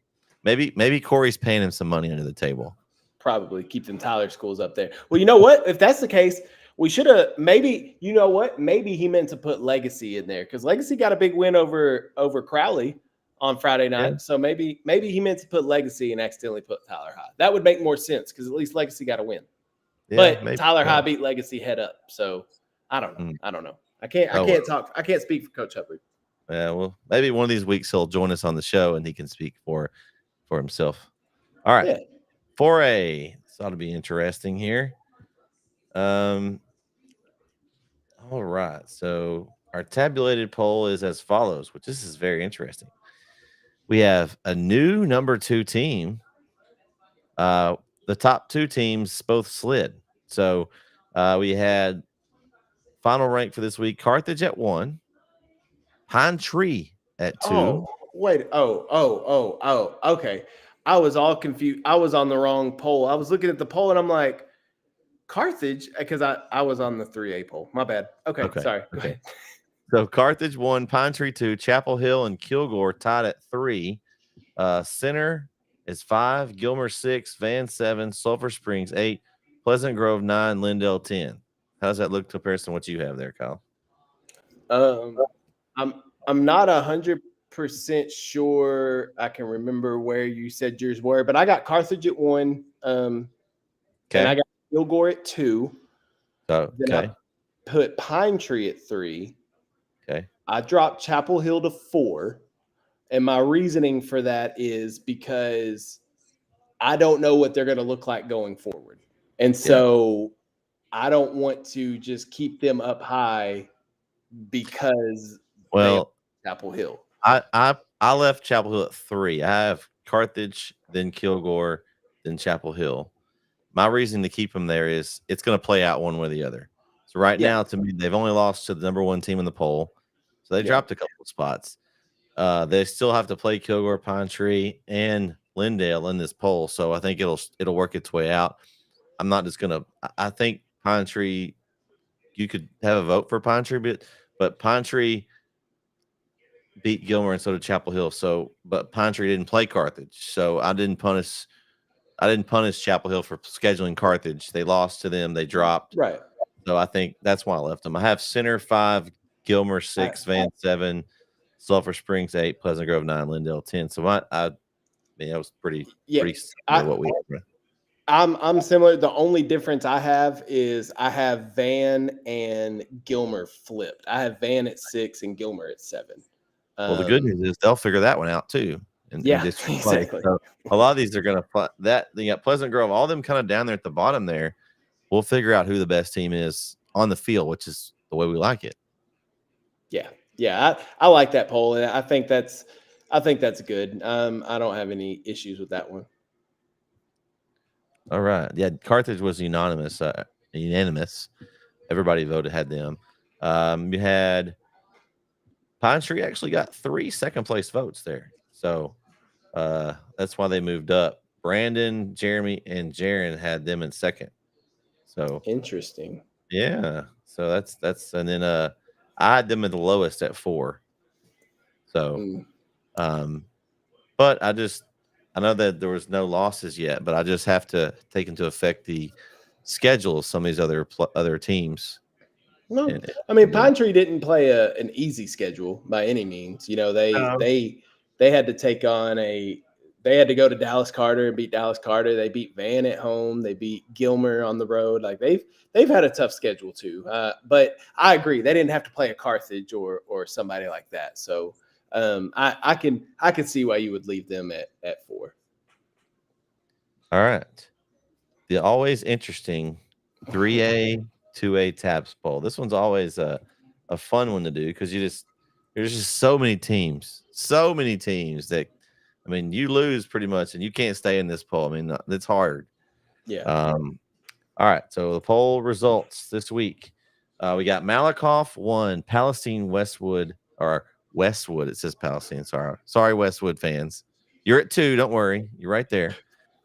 Maybe Corey's paying him some money under the table. Probably keep them Tyler schools up there. Well, you know what? If that's the case, we should have maybe he meant to put Legacy in there because Legacy got a big win over Crowley on Friday night. Yeah. So maybe he meant to put Legacy and accidentally put Tyler High. That would make more sense because at least Legacy got a win. Yeah, but Tyler High beat Legacy head up. So I don't know. I don't know. I can't speak for Coach Hubbard. Yeah, well, maybe one of these weeks he'll join us on the show and he can speak for himself. All right. Yeah. 4A. This ought to be interesting here. All right. So our tabulated poll is as follows, which this is very interesting. We have a new number 2 team. The top 2 teams both slid. So we had final rank for this week, Carthage at 1, Pine Tree at 2. Oh, wait. Oh, okay. I was all confused. I was on the wrong poll. I was looking at the poll and I'm like, Carthage, because I was on the 3A poll. My bad. Okay. Sorry. Go ahead. So Carthage 1, Pine Tree 2, Chapel Hill and Kilgore tied at 3. Center is 5, Gilmer 6, Van 7, Sulphur Springs 8, Pleasant Grove 9, Lindale 10. How does that look in comparison to what you have there, Kyle? I'm not 100. 100% sure I can remember where you said yours were, but I got Carthage at 1, and I got Kilgore at 2. So, Then I put Pine Tree at 3. Okay. I dropped Chapel Hill to 4, and my reasoning for that is because I don't know what they're going to look like going forward, and so I don't want to just keep them up high because they are Chapel Hill. I left Chapel Hill at 3. I have Carthage, then Kilgore, then Chapel Hill. My reason to keep them there is it's going to play out one way or the other. So right now, to me, they've only lost to the number 1 team in the poll, so they dropped a couple of spots. They still have to play Kilgore, Pine Tree, and Lindale in this poll, so I think it'll work its way out. I'm not just gonna. I think Pine Tree. You could have a vote for Pine Tree, but Pine Tree beat Gilmer and so did Chapel Hill. So, but Pine Tree didn't play Carthage, so I didn't punish Chapel Hill for scheduling Carthage. They lost to them. They dropped. Right. So I think that's why I left them. I have Center 5, Gilmer 6, Van 7, Sulphur Springs 8, Pleasant Grove 9, Lindale 10. So I mean, that was pretty similar what we had. I'm similar. The only difference I have is I have Van and Gilmer flipped. I have Van at 6 and Gilmer at 7. Well, the good news is they'll figure that one out too. Exactly. So a lot of these are going to that. You got Pleasant Grove, all them kind of down there at the bottom there. We'll figure out who the best team is on the field, which is the way we like it. Yeah. I like that poll, and I think that's good. I don't have any issues with that one. All right. Yeah, Carthage was unanimous. Everybody had them. You had Pine Tree actually got 3 second-place votes there. So that's why they moved up. Brandon, Jeremy, and Jaron had them in second. So interesting. Yeah. So that's and then I had them at the lowest at 4. So but I know that there was no losses yet, but I just have to take into effect the schedule of some of these other teams. No, I mean Pine Tree didn't play an easy schedule by any means. You know, they had to take on they had to go to Dallas Carter and beat Dallas Carter. They beat Van at home. They beat Gilmer on the road. Like they've had a tough schedule too. But I agree, they didn't have to play a Carthage or somebody like that. So I can see why you would leave them at 4. All right. The always interesting 3A, 2A tabs poll. This one's always a fun one to do because there's just so many teams that, I mean, you lose pretty much and you can't stay in this poll. I mean, it's hard. Yeah. All right. So the poll results this week. We got Malakoff 1, Palestine Westwood. It says Palestine. Sorry, Westwood fans. You're at 2. Don't worry. You're right there.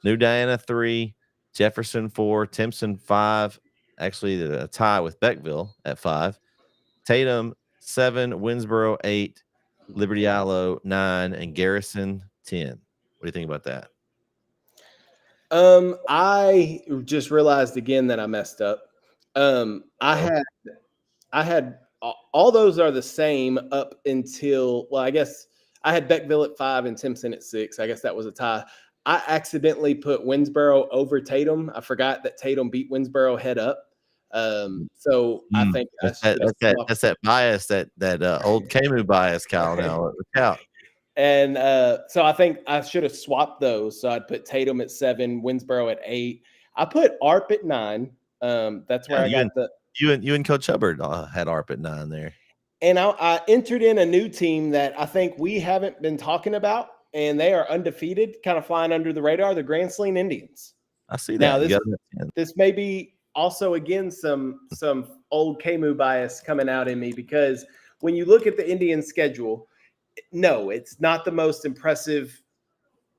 New Diana 3, Jefferson 4, Timpson 5. Actually, a tie with Beckville at 5. Tatum 7, Winsboro 8, Liberty Isle 9, and Garrison 10. What do you think about that? I just realized again that I messed up. I had all those are the same up until, well, I guess I had Beckville at 5 and Timpson at 6. I guess that was a tie. I accidentally put Winsboro over Tatum. I forgot that Tatum beat Winsboro head up. So I think that's that bias, that old KMU bias, Kyle. Now look out. And so I think I should have swapped those. So I'd put Tatum at 7, Winsboro at 8. I put ARP at 9. That's where I got you and Coach Hubbard had ARP at 9 there. And I entered in a new team that I think we haven't been talking about, and they are undefeated, kind of flying under the radar, the Grand Sling Indians. I see that. Now, this may be also, again, some old KMU bias coming out in me, because when you look at the Indian schedule, no, it's not the most impressive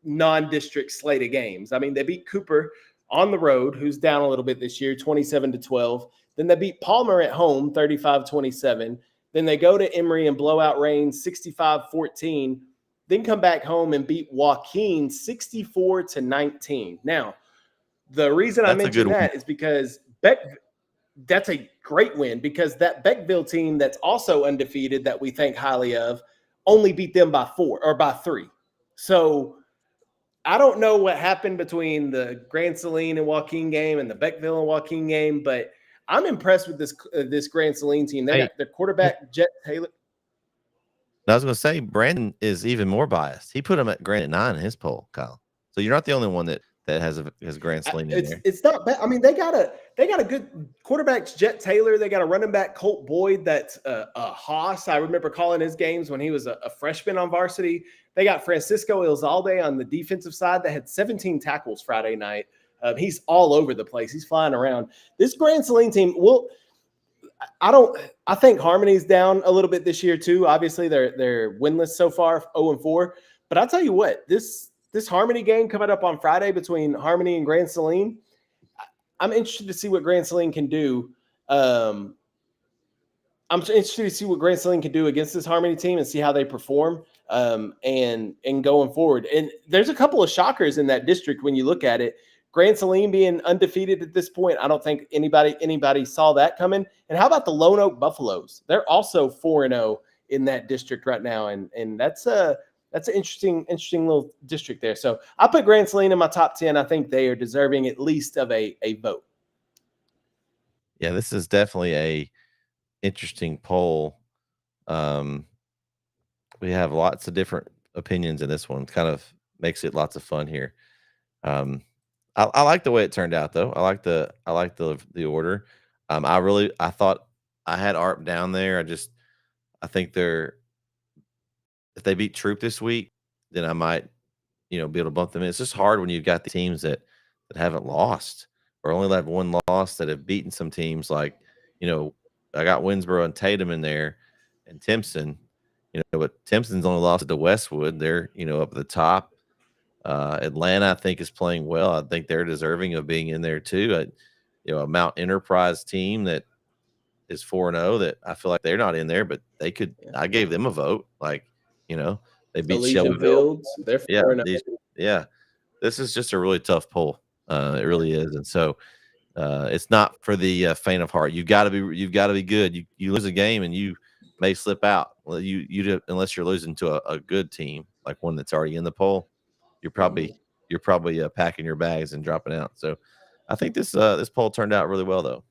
non-district slate of games. I mean, they beat Cooper on the road, who's down a little bit this year, 27-12. Then they beat Palmer at home, 35-27. Then they go to Emory and blow out Rain, 65-14. Then come back home and beat Joaquin 64-19. Now, the reason I mention that is because that's a great win, because that Beckville team that's also undefeated that we think highly of only beat them by 4 or by 3. So I don't know what happened between the Grand Saline and Joaquin game and the Beckville and Joaquin game, but I'm impressed with this Grand Saline team. They got their quarterback Jet Taylor. I was going to say Brandon is even more biased. He put him at Grant at 9 in his poll, Kyle. So you're not the only one that has Grand Saline in there. It's not bad. I mean, they got a good quarterback, Jet Taylor. They got a running back, Colt Boyd. That's a Haas. I remember calling his games when he was a freshman on varsity. They got Francisco Elzalde on the defensive side that had 17 tackles Friday night. He's all over the place. He's flying around. This Grand Saline team will. I think Harmony's down a little bit this year too. Obviously, they're winless so far, 0-4. But I'll tell you what, this Harmony game coming up on Friday between Harmony and Grand Saline, I'm interested to see what Grand Saline can do. I'm interested to see what Grand Saline can do against this Harmony team and see how they perform and going forward. And there's a couple of shockers in that district when you look at it. Grand Saline being undefeated at this point, I don't think anybody saw that coming. And how about the Lone Oak Buffaloes? They're also 4-0 in that district right now, and that's an interesting little district there. So I put Grand Saline in my top 10. I think they are deserving at least of a vote. Yeah, this is definitely a interesting poll. We have lots of different opinions in this one. Kind of makes it lots of fun here. I like the way it turned out, though. I like the order. I thought I had ARP down there. I think if they beat Troop this week, then I might, be able to bump them in. It's just hard when you've got the teams that haven't lost or only have one loss that have beaten some teams like, I got Winsboro and Tatum in there and Timpson, but Timpson's only lost to Westwood. They're, up at the top. Atlanta, I think, is playing well. I think they're deserving of being in there too. A Mount Enterprise team that is 4-0 that I feel like they're not in there, but they could. Yeah. I gave them a vote. They beat Shelbyville. They're 4-0. Yeah, this is just a really tough poll. It really is, and so it's not for the faint of heart. You've got to be good. You lose a game and you may slip out. Well, you unless you're losing to a good team like one that's already in the poll. You're probably packing your bags and dropping out. So I think this poll turned out really well, though.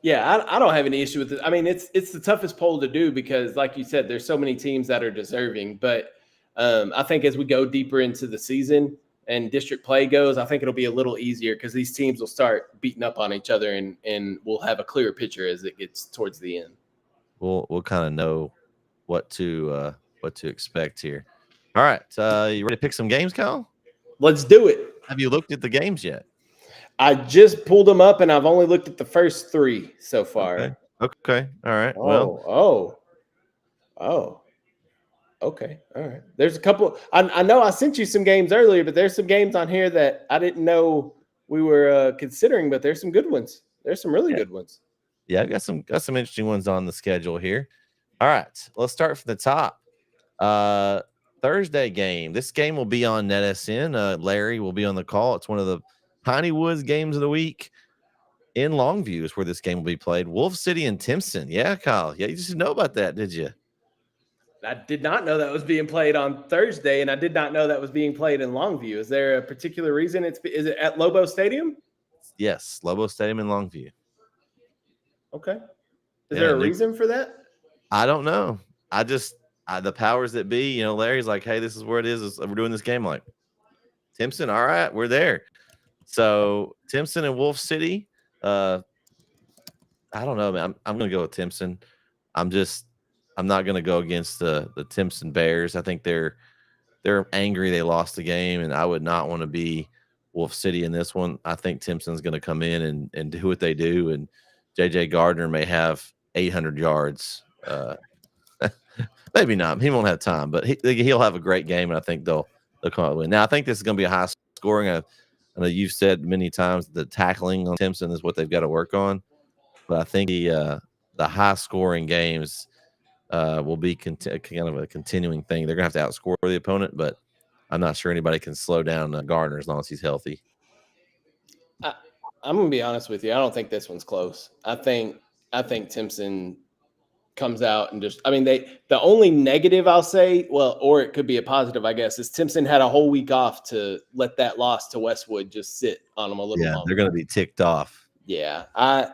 Yeah, I don't have any issue with it. I mean, it's the toughest poll to do because, like you said, there's so many teams that are deserving. But I think as we go deeper into the season and district play goes, I think it'll be a little easier because these teams will start beating up on each other and we'll have a clearer picture as it gets towards the end. We'll kind of know what to expect here. All right, you ready to pick some games, Kyle? Let's do it. Have you looked at the games yet? I just pulled them up, and I've only looked at the first 3 so far. Okay. All right. Okay. All right. There's a couple. I know I sent you some games earlier, but there's some games on here that I didn't know we were considering, but there's some good ones. There's some really good ones. Yeah, I've got some interesting ones on the schedule here. All right. Let's start from the top. Thursday game. This game will be on NETSN. Larry will be on the call. It's one of the Piney Woods games of the week in Longview is where this game will be played. Wolf City and Timpson. Yeah, Kyle. Yeah, you just didn't know about that, did you? I did not know that was being played on Thursday, and I did not know that was being played in Longview. Is there a particular reason? Is it at Lobo Stadium? Yes, Lobo Stadium in Longview. Okay. Is there a reason for that? I don't know. The powers that be, Larry's like, hey, this is where it is. We're doing this game. I'm like, Timpson, all right, we're there. So Timpson and Wolf City. I don't know, man. I'm going to go with Timpson. I'm not going to go against the Timpson Bears. I think they're angry they lost the game, and I would not want to be Wolf City in this one. I think Timpson's going to come in and do what they do, and J.J. Gardner may have 800 yards. Maybe not. He won't have time, but he'll have a great game, and I think they'll come out and win. Now, I think this is going to be a high scoring. I know you've said many times the tackling on Timpson is what they've got to work on, but I think the high scoring games will be kind of a continuing thing. They're going to have to outscore the opponent, but I'm not sure anybody can slow down Gardner as long as he's healthy. I'm going to be honest with you. I don't think this one's close. I think Timpson comes out and just, I mean, the only negative I'll say, well, or it could be a positive, I guess, is Timpson had a whole week off to let that loss to Westwood just sit on them a little longer. They're going to be ticked off. Yeah. I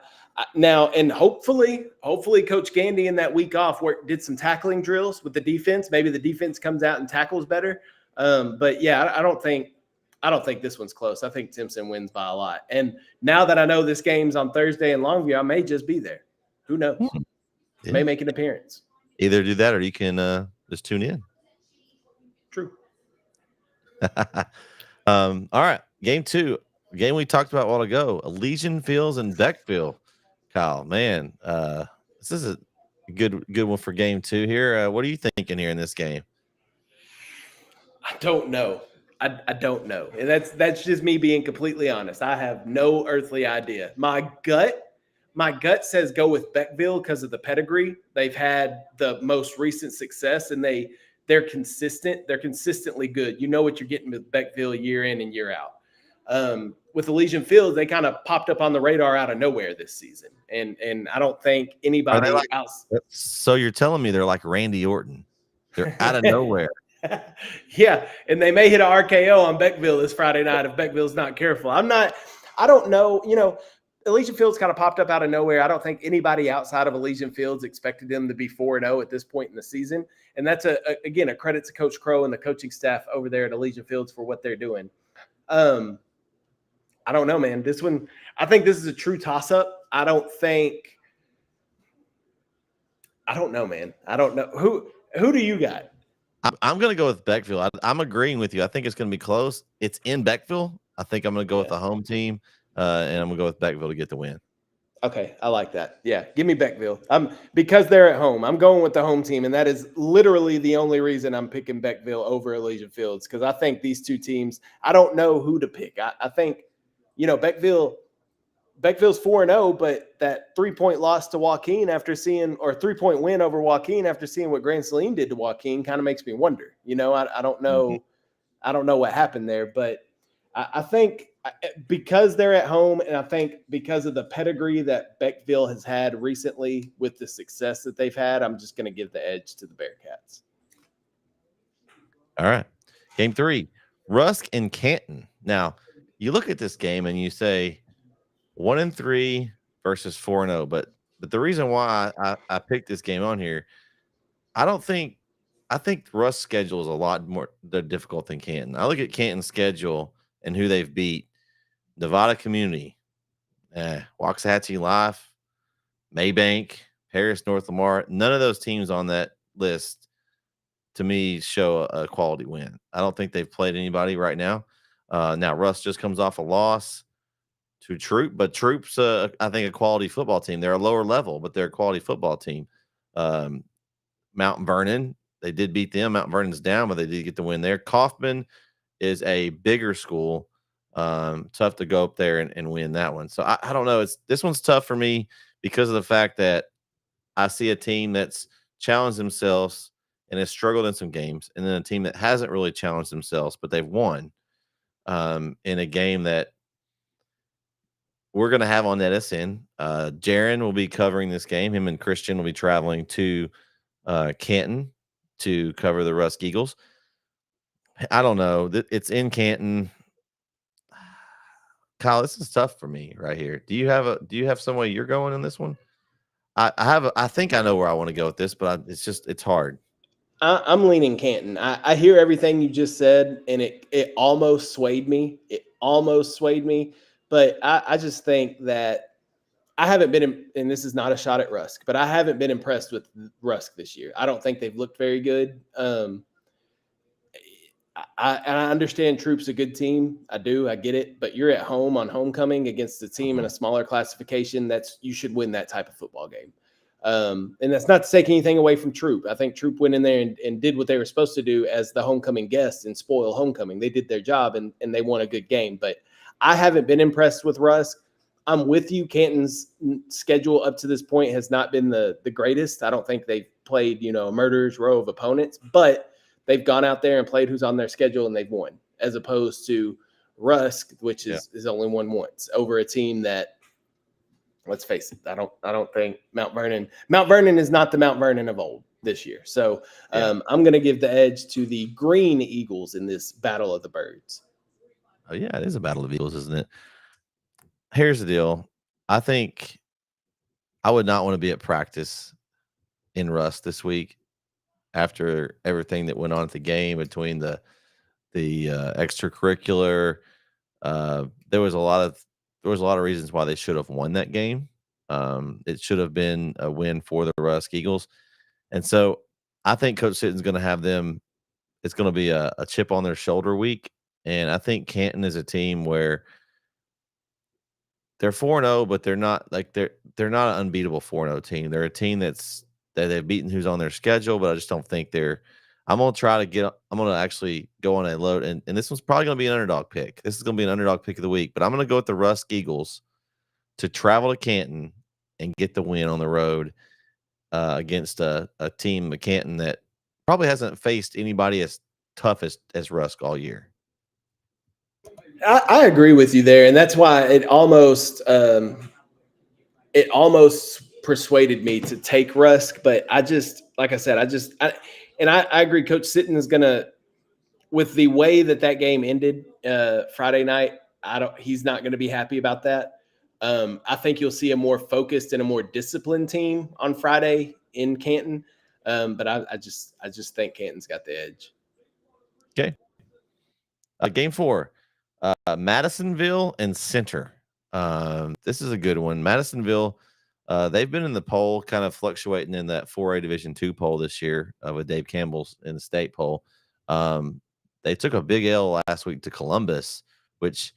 now, and hopefully Coach Gandy in that week off did some tackling drills with the defense. Maybe the defense comes out and tackles better. But yeah, I don't think this one's close. I think Timpson wins by a lot. And now that I know this game's on Thursday in Longview, I may just be there. Who knows? Yeah. May make an appearance. Either do that or you can just tune in. True. All right. Game 2. Game we talked about a while ago. Elysian Fields and Beckville. Kyle, man, this is a good one for game 2 here. What are you thinking here in this game? I don't know. I don't know. And that's just me being completely honest. I have no earthly idea. My gut says go with Beckville because of the pedigree. They've had the most recent success and they're consistent. They're consistently good. You know what you're getting with Beckville year in and year out. With Elysian Fields, they kind of popped up on the radar out of nowhere this season. And I don't think anybody else. So you're telling me they're like Randy Orton. They're out of nowhere. Yeah, and they may hit an RKO on Beckville this Friday night if Beckville's not careful. I don't know. You know, Elysian Fields kind of popped up out of nowhere. I don't think anybody outside of Elysian Fields expected them to be 4-0 at this point in the season. And that's, again, a credit to Coach Crow and the coaching staff over there at Elysian Fields for what they're doing. I don't know, man. This one, I think this is a true toss-up. I don't know, man. I don't know. Who do you got? I'm going to go with Beckville. I'm agreeing with you. I think it's going to be close. It's in Beckville. I think I'm going to go with the home team, and I'm going to go with Beckville to get the win. Okay, I like that. Yeah, give me Beckville. Because they're at home. I'm going with the home team, and that is literally the only reason I'm picking Beckville over Elysian Fields because I think these two teams. I don't know who to pick. I think, you know, Beckville's 4-0, but that 3-point loss to Joaquin after seeing, or 3-point win over Joaquin after seeing what Grand Saline did to Joaquin kind of makes me wonder. You know, I don't know. Mm-hmm. I don't know what happened there, but I think because they're at home, and I think because of the pedigree that Beckville has had recently with the success that they've had, I'm just going to give the edge to the Bearcats. All right. Game 3, Rusk and Canton. Now, you look at this game and you say 1-3 versus 4-0, but the reason why I picked this game on here, I think Rusk's schedule is a lot more difficult than Canton. I look at Canton's schedule and who they've beat: Nevada Community, Waxahachie Life, Maybank, Harris North Lamar. None of those teams on that list, to me, show a quality win. I don't think they've played anybody right now. Now, Rusk just comes off a loss to Troop, but Troop's, I think, a quality football team. They're a lower level, but they're a quality football team. Mount Vernon, they did beat them. Mount Vernon's down, but they did get the win there. Kaufman is a bigger school. Tough to go up there and win that one. So I don't know. This one's tough for me because of the fact that I see a team that's challenged themselves and has struggled in some games, and then a team that hasn't really challenged themselves, but they've won in a game that we're going to have on NETSN. Jaron will be covering this game. Him and Christian will be traveling to Canton to cover the Rusk Eagles. I don't know. It's in Canton. Kyle, this is tough for me right here. Do you have some way you're going in this one? I think I know where I want to go with this, but it's hard. I'm leaning Canton. I hear everything you just said, and it almost swayed me. But I just think that I haven't been, and this is not a shot at Rusk, but I haven't been impressed with Rusk this year. I don't think they've looked very good. I understand Troop's a good team. I do. I get it. But you're at home on homecoming against a team in a smaller classification. You should win that type of football game. And that's not to take anything away from Troop. I think Troop went in there and did what they were supposed to do as the homecoming guest and spoil homecoming. They did their job and they won a good game. But I haven't been impressed with Rusk. I'm with you. Canton's schedule up to this point has not been the greatest. I don't think they've played, a murderer's row of opponents, but they've gone out there and played who's on their schedule and they've won, as opposed to Rusk, which is only won once over a team that let's face it, I don't think Mount Vernon is not the Mount Vernon of old this year. So I'm going to give the edge to the Green Eagles in this Battle of the Birds. Oh yeah, it is a battle of eagles, isn't it? Here's the deal. I think I would not want to be at practice in Rust this week after everything that went on at the game between the extracurricular. There was a lot of reasons why they should have won that game. It should have been a win for the Rusk Eagles, and so I think Coach Sitton's going to have them. It's going to be a chip on their shoulder week, and I think Canton is a team where they're 4-0, but they're not not an unbeatable 4-0 team. They're a team that they've beaten who's on their schedule, but I just don't think they're. I'm gonna actually go on a load, and this one's probably gonna be an underdog pick. This is gonna be an underdog pick of the week, but I'm gonna go with the Rusk Eagles to travel to Canton and get the win on the road against a team, Canton, that probably hasn't faced anybody as tough as Rusk all year. I agree with you there, and that's why it almost persuaded me to take Rusk. But I just, like I said, I agree. Coach Sitton is gonna, with the way that game ended Friday night. He's not going to be happy about that. I think you'll see a more focused and a more disciplined team on Friday in Canton. But I just think Canton's got the edge. Okay. Game 4. Madisonville and Center. This is a good one. Madisonville, they've been in the poll, kind of fluctuating in that 4A Division II poll this year with Dave Campbell's in the state poll. They took a big L last week to Columbus, which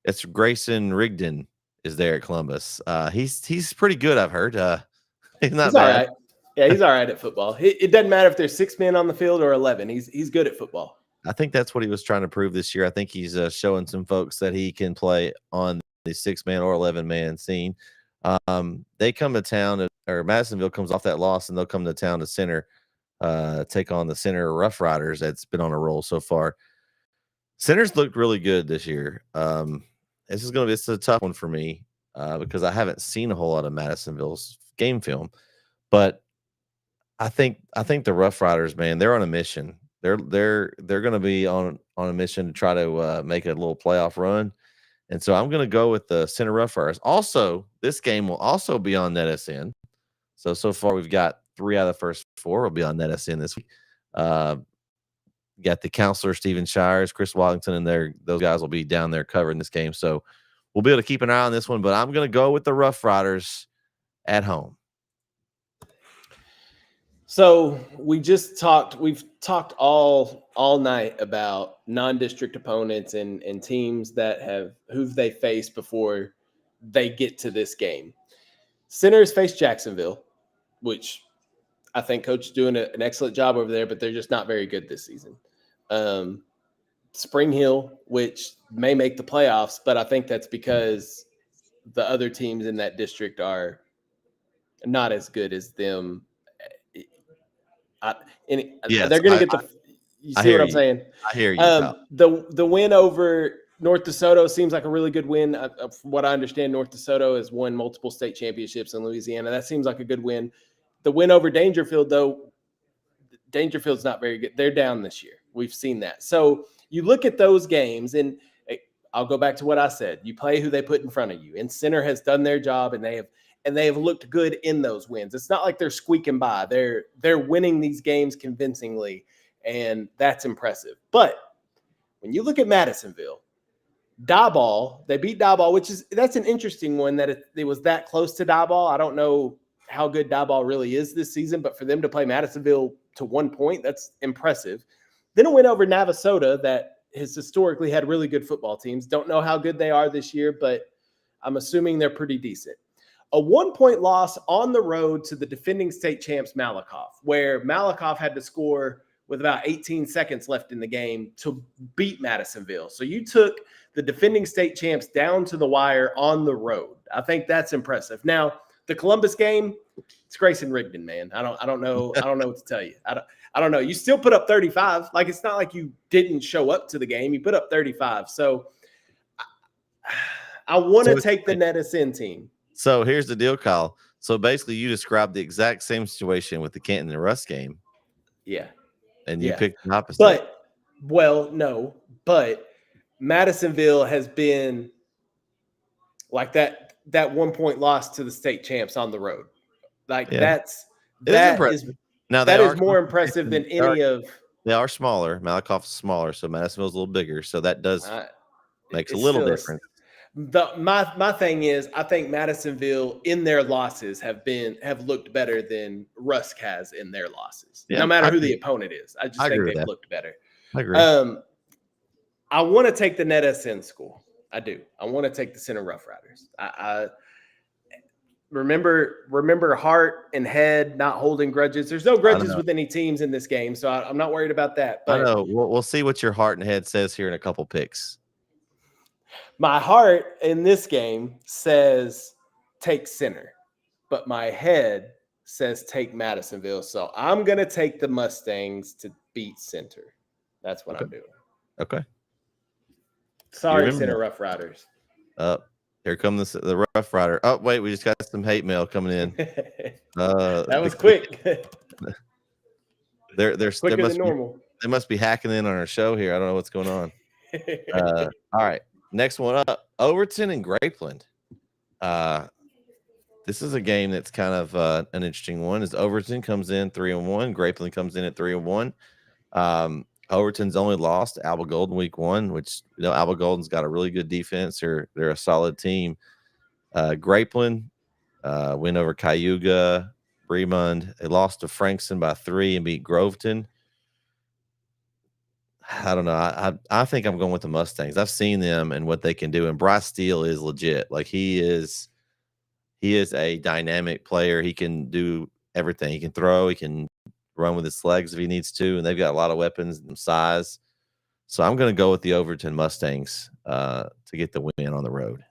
it's Grayson Rigdon is there at Columbus. He's pretty good, I've heard. He's not bad. All right. Yeah, he's all right at football. It doesn't matter if there's 6 men on the field or 11. He's good at football. I think that's what he was trying to prove this year. I think he's showing some folks that he can play on the 6-man or 11-man scene. They come to town, or Madisonville comes off that loss, and they'll come to town to Center, take on the Center Rough Riders. That's been on a roll so far. Center's looked really good this year. It's a tough one for me because I haven't seen a whole lot of Madisonville's game film, but I think the Rough Riders, man, they're on a mission. They're going to be on a mission to try to make a little playoff run, and so I'm going to go with the Center Rough Riders. Also, this game will also be on NETSN. So far we've got 3 out of the first 4 will be on NETSN this week. Got the counselor Stephen Shires, Chris Wallington, and those guys will be down there covering this game. So we'll be able to keep an eye on this one. But I'm going to go with the Rough Riders at home. So we've talked all night about non-district opponents and teams that who they faced before they get to this game. Center's faced Jacksonville, which I think Coach is doing an excellent job over there, but they're just not very good this season. Spring Hill, which may make the playoffs, but I think that's because the other teams in that district are not as good as them. They're going to get the. You see what I'm saying? I hear you. The win over North DeSoto seems like a really good win. From what I understand, North DeSoto has won multiple state championships in Louisiana. That seems like a good win. The win over Dangerfield, though, Dangerfield's not very good. They're down this year. We've seen that. So you look at those games, and I'll go back to what I said. You play who they put in front of you, and Center has done their job, and they have looked good in those wins. It's not like they're squeaking by. They're winning these games convincingly, and that's impressive. But when you look at Madisonville, Diboll, they beat Diboll, that's an interesting one that it was that close to Diboll. I don't know how good Diboll really is this season, but for them to play Madisonville to 1 point, that's impressive. Then it went over Navasota, that has historically had really good football teams. Don't know how good they are this year, but I'm assuming they're pretty decent. A 1-point loss on the road to the defending state champs Malakoff, where Malakoff had to score with about 18 seconds left in the game to beat Madisonville. So you took the defending state champs down to the wire on the road. I think that's impressive. Now, the Columbus game, it's Grayson Rigdon, man. I don't know what to tell you. I don't know. You still put up 35. Like, it's not like you didn't show up to the game. You put up 35. So I want to take the NETSN team. So here's the deal, Kyle. So basically, you described the exact same situation with the Canton and Russ game, Yeah. and you Yeah. picked the opposite. But, well, no. But Madisonville has been like that 1 point loss to the state champs on the road. Like Yeah. It is that impressive. is Now that is more impressive than any of. They are smaller. Malakoff's smaller, so Madisonville's a little bigger. So that does makes a It's little still difference. My thing is, I think Madisonville in their losses have looked better than Rusk has in their losses. Yeah, no matter I who agree. the opponent is, I just I think agree with they've that. looked better. I agree. I want to take the NETSN school. I do. I want to take the Center Rough Riders. I remember heart and head not holding grudges. There's no grudges with any teams in this game, so I'm not worried about that. But I know. We'll see what your heart and head says here in a couple picks. My heart in this game says take Center, but my head says take Madisonville. So I'm going to take the Mustangs to beat Center. That's what I'm doing. Okay. Sorry, Center Rough Riders. Here comes the Rough Rider. Oh, wait, we just got some hate mail coming in. That was quick. There's quicker than normal. They must be hacking in on our show here. I don't know what's going on. All right. Next one up, Overton and Grapeland. This is a game that's kind of an interesting one. As Overton comes in 3-1, Grapeland comes in at 3-1. Overton's only lost to Alba Golden week 1, which Alba Golden's got a really good defense. They're a solid team. Grapeland win over Cayuga, Bremond. They lost to Frankston by 3 and beat Groveton. I don't know. I think I'm going with the Mustangs. I've seen them and what they can do. And Bryce Steele is legit. Like he is a dynamic player. He can do everything. He can throw. He can run with his legs if he needs to. And they've got a lot of weapons and size. So I'm going to go with the Overton Mustangs to get the win on the road.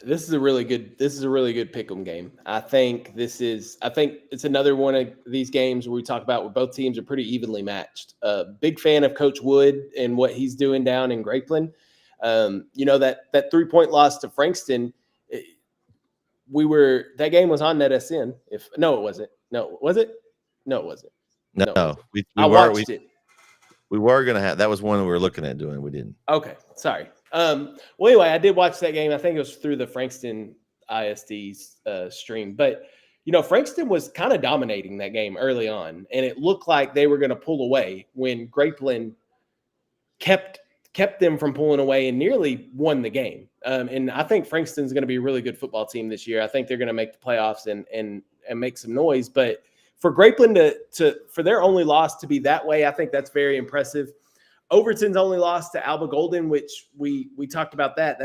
This is a really good pick'em game. I think it's another one of these games where we talk about where both teams are pretty evenly matched. Big fan of Coach Wood and what he's doing down in Grapeland. That 3-point loss to Frankston. That game was on NETSN. No, it wasn't. No, was it? No, it wasn't. No, I watched it. We were gonna have that was one we were looking at doing. We didn't. Okay, sorry. Well, anyway, I did watch that game. I think it was through the Frankston ISD's stream. But Frankston was kind of dominating that game early on, and it looked like they were going to pull away when Grapeland kept them from pulling away and nearly won the game. And I think Frankston's going to be a really good football team this year. I think they're going to make the playoffs and make some noise. But for Grapeland for their only loss to be that way, I think that's very impressive. Overton's only lost to Alba Golden, which we talked about that.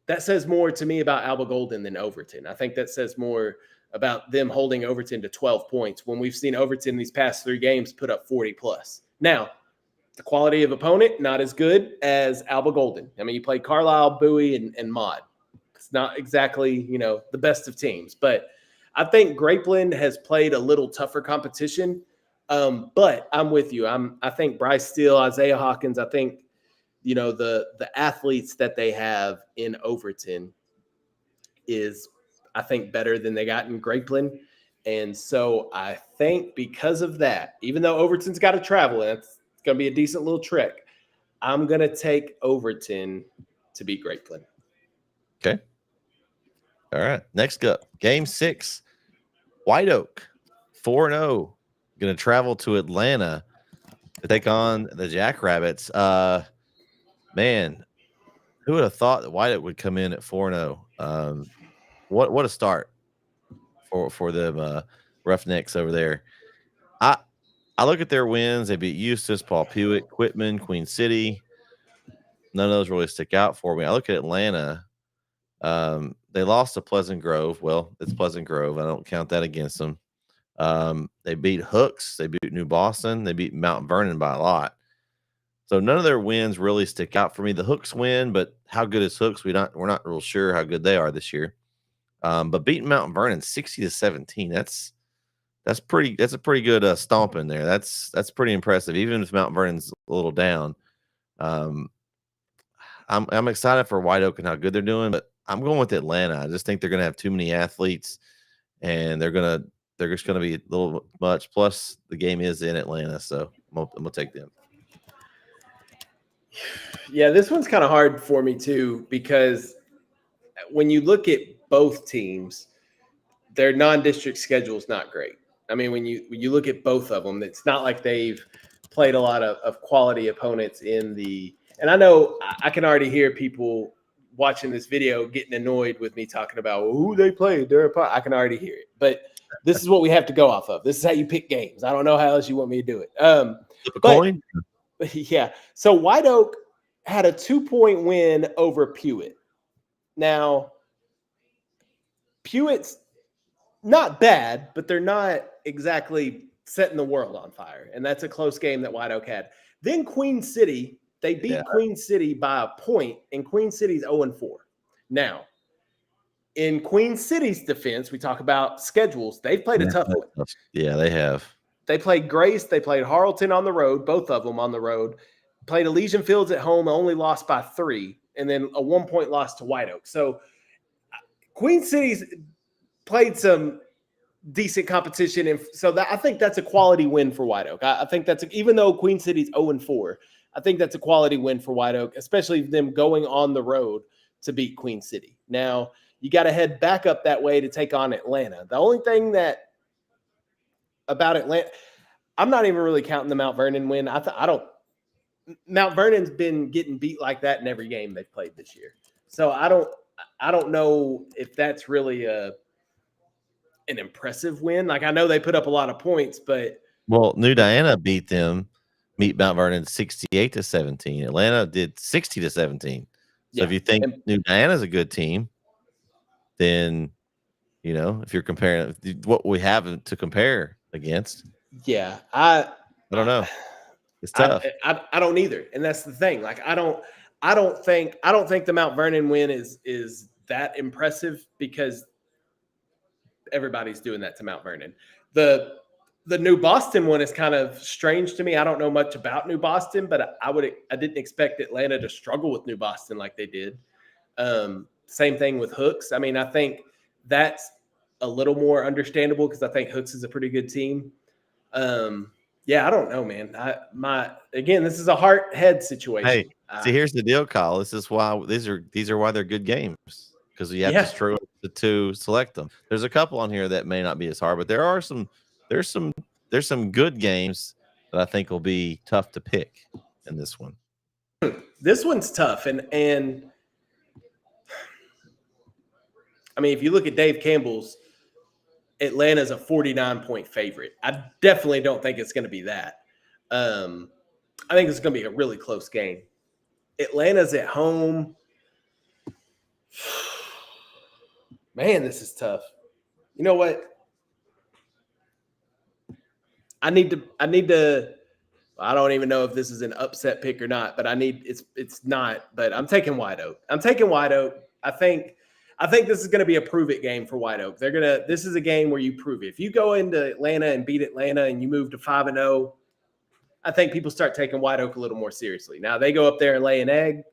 That says more to me about Alba Golden than Overton. I think that says more about them holding Overton to 12 points when we've seen Overton these past 3 games put up 40 plus. Now, the quality of opponent, not as good as Alba Golden. I mean, you play Carlisle, Bowie, and Mod. It's not exactly, the best of teams. But I think Grapeland has played a little tougher competition. But I'm with you. I think Bryce Steele, Isaiah Hawkins, I think, the athletes that they have in Overton is, I think, better than they got in Grapeland. And so I think because of that, even though Overton's got to travel, and it's going to be a decent little trek, I'm going to take Overton to beat Grapeland. Okay. All right. Next up, Game 6, White Oak, 4-0. Going to travel to Atlanta to take on the Jackrabbits. Man, who would have thought that White Oak would come in at 4-0? What a start for them Roughnecks over there. I look at their wins. They beat Eustis, Paul Pewitt, Quitman, Queen City. None of those really stick out for me. I look at Atlanta. They lost to Pleasant Grove. Well, it's Pleasant Grove. I don't count that against them. They beat Hooks. They beat New Boston. They beat Mount Vernon by a lot. So none of their wins really stick out for me. The Hooks win, but how good is Hooks? We're not real sure how good they are this year. But beating Mount Vernon 60-17, that's a pretty good stomping there. That's pretty impressive, even if Mount Vernon's a little down. I'm excited for White Oak and how good they're doing, but I'm going with Atlanta. I just think they're going to have too many athletes, and they're just going to be a little much. Plus, the game is in Atlanta, so I'm gonna take them. Yeah, this one's kind of hard for me too, because when you look at both teams, their non-district schedule is not great. I mean, when you look at both of them, it's not like they've played a lot of quality opponents in the. And I know I can already hear people watching this video getting annoyed with me talking about who they played. I can already hear it, but this is what we have to go off of. This is how you pick games. I don't know how else you want me to do it. Flip a coin. Yeah. So White Oak had a 2-point win over Pewitt. Now, Pewitt's not bad, but they're not exactly setting the world on fire. And that's a close game that White Oak had. Then Queen City, they beat Queen City by a point, and Queen City's 0-4. Now, in Queen City's defense, we talk about schedules. They've played a tough one. Yeah, they have. They played Grace. They played Harleton on the road, both of them on the road. Played Elysian Fields at home, only lost by 3, and then a 1-point loss to White Oak. So Queen City's played some decent competition, and so I think that's a quality win for White Oak. I think that's even though Queen City's 0-4, I think that's a quality win for White Oak, especially them going on the road to beat Queen City. Now you got to head back up that way to take on Atlanta. The only thing that about Atlanta, I'm not even really counting the Mount Vernon win. I don't. Mount Vernon's been getting beat like that in every game they've played this year, so I don't know if that's really an impressive win. Like, I know they put up a lot of points, but New Diana beat Mount Vernon 68-17. Atlanta did 60-17. So if you think New Diana's a good team, then if you're comparing what we have to compare against, I don't know. It's tough. I don't either, and that's the thing. Like, I don't think the Mount Vernon win is that impressive, because everybody's doing that to Mount Vernon. The New Boston one is kind of strange to me. I don't know much about New Boston, but I didn't expect Atlanta to struggle with New Boston like they did. Same thing with Hooks. I mean, I think that's a little more understandable because I think Hooks is a pretty good team. I don't know, man. This is a heart-head situation. Hey, see, here's the deal, Kyle. This is why these are why they're good games, because you have to struggle to select them. There's a couple on here that may not be as hard, but there's some good games that I think will be tough to pick in this one. This one's tough, and I mean, if you look at Dave Campbell's, Atlanta's a 49-point favorite. I definitely don't think it's going to be that. I think it's going to be a really close game. Atlanta's at home. Man, this is tough. You know what? I need to. I don't even know if this is an upset pick or not, but it's not. But I'm taking White Oak. I think this is going to be a prove it game for White Oak. This is a game where you prove it. If you go into Atlanta and beat Atlanta and you move to 5-0, I think people start taking White Oak a little more seriously. Now they go up there and lay an egg,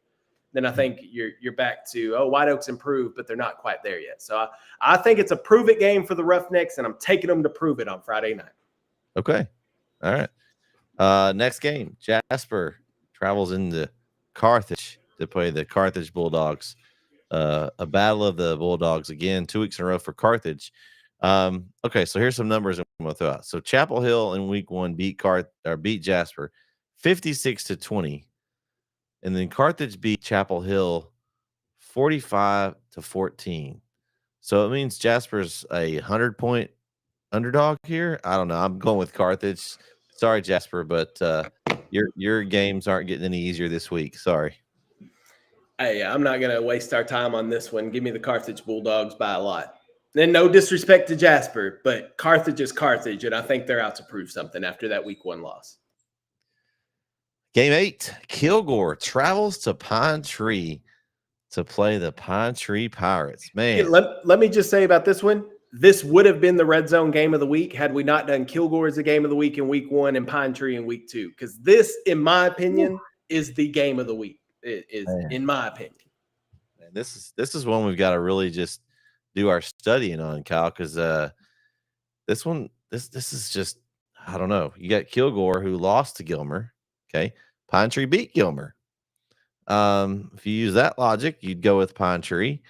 then I think you're back to, White Oak's improved, but they're not quite there yet. So I think it's a prove it game for the Roughnecks, and I'm taking them to prove it on Friday night. Okay. All right. Next game, Jasper travels into Carthage to play the Carthage Bulldogs. A battle of the Bulldogs again, 2 weeks in a row for Carthage. Okay, so here's some numbers I'm going to throw out. So Chapel Hill in week 1 beat Jasper 56-20, and then Carthage beat Chapel Hill 45-14. So it means Jasper's a 100-point underdog here. I don't know. I'm going with Carthage. Sorry, Jasper, but your games aren't getting any easier this week. Sorry. Hey, I'm not going to waste our time on this one. Give me the Carthage Bulldogs by a lot. And no disrespect to Jasper, but Carthage is Carthage, and I think they're out to prove something after that week 1 loss. Game 8, Kilgore travels to Pine Tree to play the Pine Tree Pirates. Man. Let me just say about this one, this would have been the red zone game of the week had we not done Kilgore as a game of the week in week 1 and Pine Tree in week 2, because this, in my opinion, is the game of the week. It is, in my opinion. man. This is one we've got to really just do our studying on, Kyle, because this is just, I don't know. You got Kilgore, who lost to Gilmer. Okay, Pine Tree beat Gilmer. If you use that logic, you'd go with Pine Tree.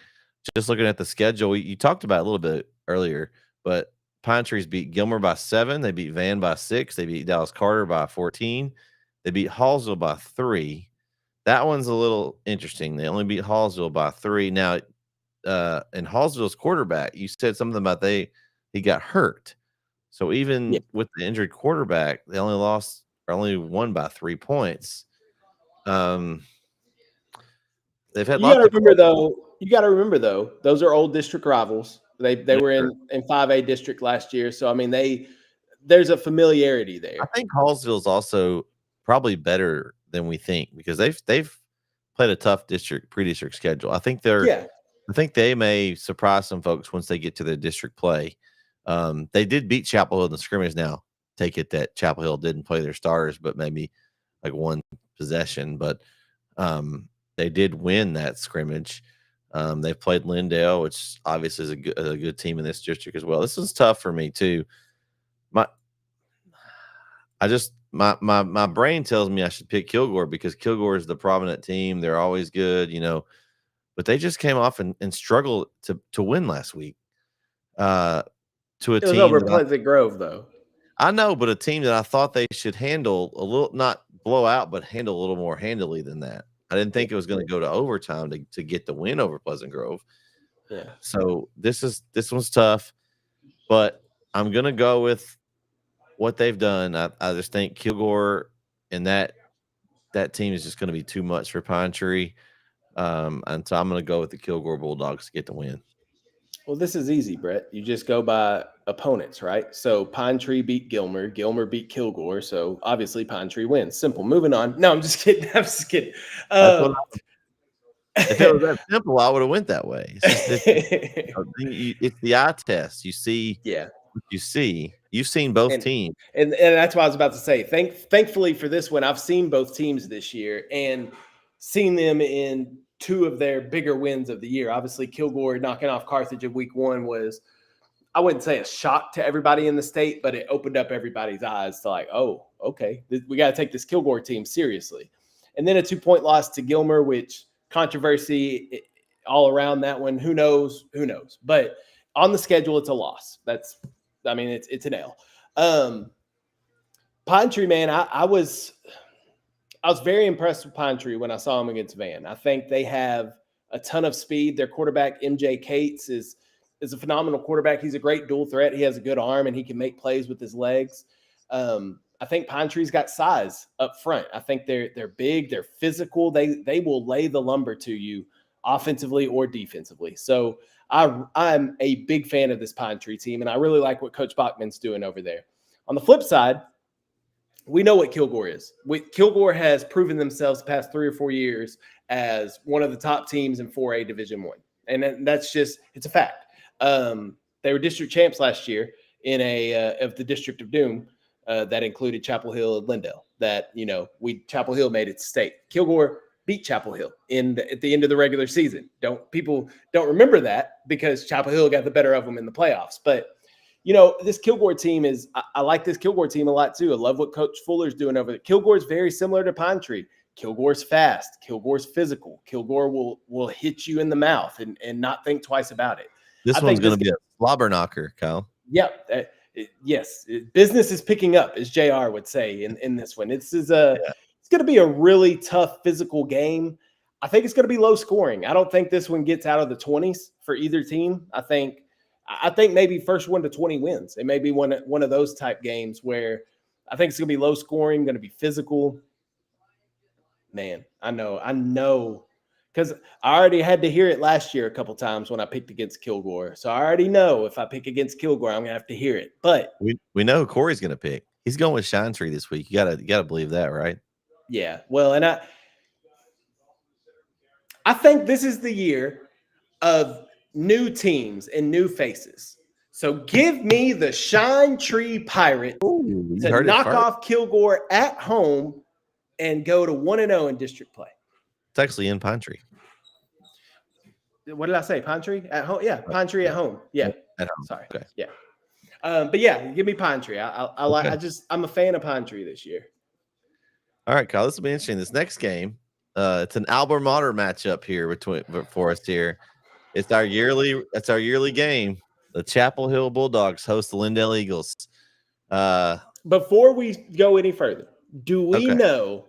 Just looking at the schedule, you talked about it a little bit earlier, but Pine Trees beat Gilmer by 7. They beat Van by 6. They beat Dallas Carter by 14. They beat Hallsville by 3. That one's a little interesting. They only beat Hallsville by 3. Now, and Hallsville's quarterback, you said something about he got hurt. So even with the injured quarterback, they only won by 3 points. They've had lots of. You got to remember though, those are old district rivals. They were in 5A district last year, so I mean there's a familiarity there. I think Hallsville's also probably better than we think because they've played a tough pre-district schedule. I think they may surprise some folks once they get to their district play. They did beat Chapel Hill in the scrimmage. Now, take it that Chapel Hill didn't play their starters, but maybe like one possession. But they did win that scrimmage. They've played Lindale, which obviously is a good team in this district as well. This is tough for me too. My brain tells me I should pick Kilgore because Kilgore is the prominent team. They're always good, but they just came off and struggled to win last week. To a team over Pleasant Grove, though. I know, but a team that I thought they should handle a little, not blow out, but handle a little more handily than that. I didn't think it was going to go to overtime to get the win over Pleasant Grove. Yeah. So this one's tough, but I'm going to go with what they've done. I just think Kilgore and that team is just going to be too much for Pine Tree. And so I'm going to go with the Kilgore Bulldogs to get the win. Well, this is easy, Brett. You just go by opponents, right? So Pine Tree beat Gilmer. Gilmer beat Kilgore. So obviously Pine Tree wins. Simple. Moving on. No, I'm just kidding. If it was that simple, I would have went that way. It's the eye test. You see, what you see. You've seen both teams, and that's what I was about to say. Thankfully for this one, I've seen both teams this year and seen them in 2 of their bigger wins of the year. Obviously, Kilgore knocking off Carthage in week 1 was, I wouldn't say a shock to everybody in the state, but it opened up everybody's eyes to like, oh, okay, we got to take this Kilgore team seriously. And then a 2-point loss to Gilmer, which controversy all around that one. Who knows? But on the schedule, it's a loss. It's an L. Pine Tree, man, I was very impressed with Pine Tree when I saw them against Van. I think they have a ton of speed. Their quarterback, MJ Cates, is a phenomenal quarterback. He's a great dual threat. He has a good arm, and he can make plays with his legs. I think Pine Tree's got size up front. I think they're big. They're physical. They will lay the lumber to you offensively or defensively. So I'm a big fan of this Pine Tree team, and I really like what Coach Bachman's doing over there. On the flip side, we know what Kilgore is. Kilgore has proven themselves the past 3 or 4 years as one of the top teams in 4A Division I. And that's just, it's a fact. They were district champs last year in of the District of Doom that included Chapel Hill and Lindale. Chapel Hill made it state. Kilgore beat Chapel Hill at the end of the regular season. People don't remember that because Chapel Hill got the better of them in the playoffs. But this Kilgore team I like this Kilgore team a lot too. I love what Coach Fuller's doing over there. Kilgore's very similar to Pine Tree. Kilgore's fast. Kilgore's physical. Kilgore will hit you in the mouth and not think twice about it. This one's going to be a slobber knocker, Kyle. Yep. Yes. Business is picking up, as JR would say in this one. It's going to be a really tough physical game. I think it's going to be low scoring. I don't think this one gets out of the 20s for either team. I think maybe first 1 to 20 wins. It may be one of those type games where I think it's going to be low scoring, going to be physical. Man, I know, because I already had to hear it last year a couple times when I picked against Kilgore. So I already know if I pick against Kilgore, I'm going to have to hear it. But we know who Corey's going to pick. He's going with Shine Tree this week. You gotta believe that, right? Yeah. Well, and I think this is the year of new teams and new faces. So give me the Shine Tree Pirates to knock off Kilgore at home and go to 1-0 in district play. It's actually in Pine Tree. What did I say? Pine Tree at home? Yeah, Pine Tree at home. Yeah. At home. Sorry. Okay. Yeah. But yeah, give me Pine Tree. I like. Okay. I'm a fan of Pine Tree this year. All right, Kyle. This will be interesting. This next game, it's an Alber Mater matchup here for us here. It's our yearly game. The Chapel Hill Bulldogs host the Lindale Eagles. Before we go any further, do we Okay. know?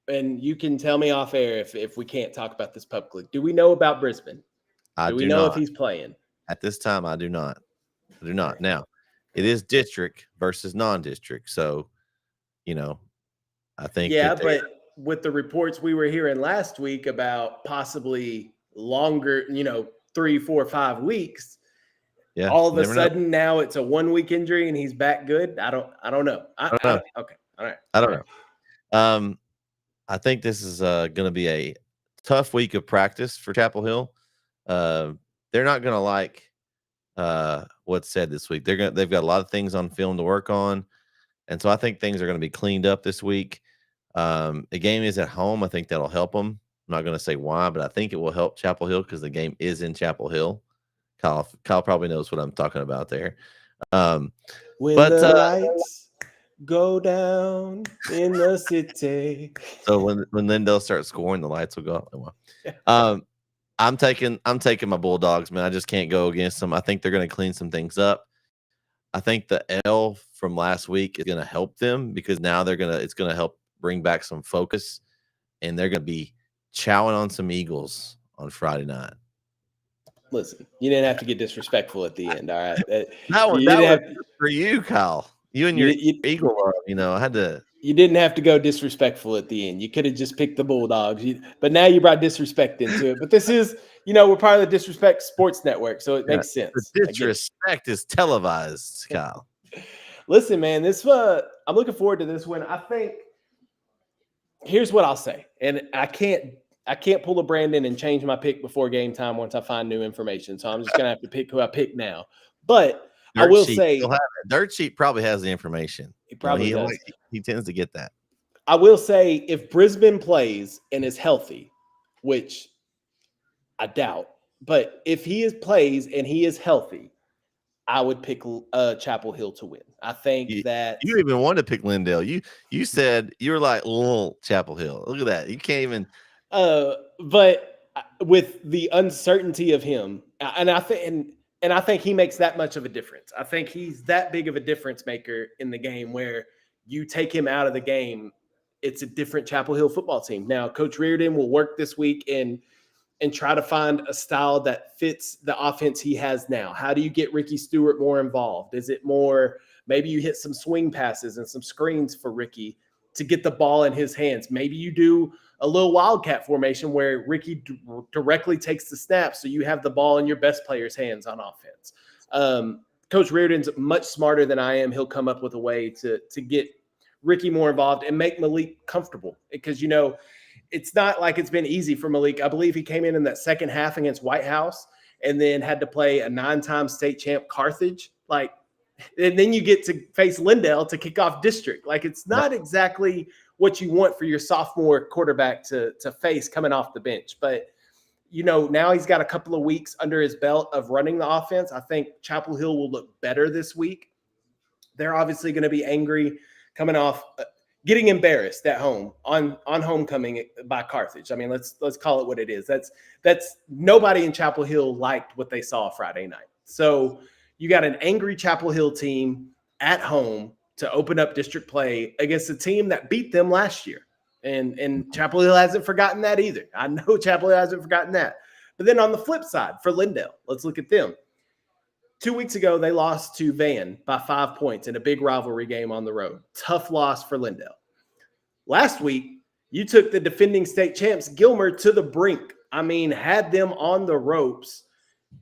And you can tell me off air if we can't talk about this publicly. Do we know about Brisbane? Do we know if he's playing? At this time, I do not. I do not. Now, it is district versus non-district. So, I think. Yeah, but with the reports we were hearing last week about possibly longer, 3, 4, 5 weeks. Yeah. All of a sudden now it's a 1 week injury and he's back good. I don't know. I don't know. Okay. All right. I don't know. I think this is going to be a tough week of practice for Chapel Hill. They're not going to like what's said this week. They've got a lot of things on film to work on, and so I think things are going to be cleaned up this week. The game is at home. I think that'll help them. I'm not going to say why, but I think it will help Chapel Hill because the game is in Chapel Hill. Kyle probably knows what I'm talking about there. When the lights go down in the city. So when Lindale starts scoring, the lights will go out. I'm taking my Bulldogs, man. I just can't go against them. I think they're going to clean some things up. I think the L from last week is going to help them because now it's going to help bring back some focus, and they're going to be chowing on some Eagles on Friday night. Listen, you didn't have to get disrespectful at the end. All right, that was for you, Kyle. You and your Eagle love, I had to. You didn't have to go disrespectful at the end. You could have just picked the Bulldogs. But now you brought disrespect into it. But this is, we're part of the Disrespect Sports Network, so it makes sense. The disrespect is televised, Kyle. Listen, man, I'm looking forward to this one. I think here's what I'll say, and I can't pull a Brandon and change my pick before game time once I find new information. So I'm just gonna have to pick who I pick now. But I will say, Dirt Sheet probably has the information. He probably does. He tends to get that. I will say, if Brisbane plays and is healthy, which I doubt, but if he plays and he is healthy, I would pick Chapel Hill to win. I think that you even want to pick Lindale. You said you were like, Chapel Hill. Look at that. You can't even. But with the uncertainty of him, and I think he makes that much of a difference. I think he's that big of a difference maker in the game where you take him out of the game, it's a different Chapel Hill football team. Now, Coach Reardon will work this week and try to find a style that fits the offense he has now. How do you get Ricky Stewart more involved? Is it more maybe you hit some swing passes and some screens for Ricky to get the ball in his hands? Maybe you do a little wildcat formation where Ricky directly takes the snap so you have the ball in your best player's hands on offense. Coach Reardon's much smarter than I am. He'll come up with a way to get Ricky more involved and make Malik comfortable because, it's not like it's been easy for Malik. I believe he came in that second half against White House and then had to play a 9-time state champ Carthage. And then you get to face Lindale to kick off district. It's not exactly what you want for your sophomore quarterback to face coming off the bench. But, now he's got a couple of weeks under his belt of running the offense. I think Chapel Hill will look better this week. They're obviously going to be angry coming off getting embarrassed at home on homecoming by Carthage. I mean, let's call it what it is. That's nobody in Chapel Hill liked what they saw Friday night. So you got an angry Chapel Hill team at home to open up district play against a team that beat them last year. And Chapel Hill hasn't forgotten that either. I know Chapel Hill hasn't forgotten that. But then on the flip side, for Lindale, let's look at them. 2 weeks ago, they lost to Van by 5 points in a big rivalry game on the road. Tough loss for Lindale. Last week, you took the defending state champs, Gilmer, to the brink. I mean, had them on the ropes,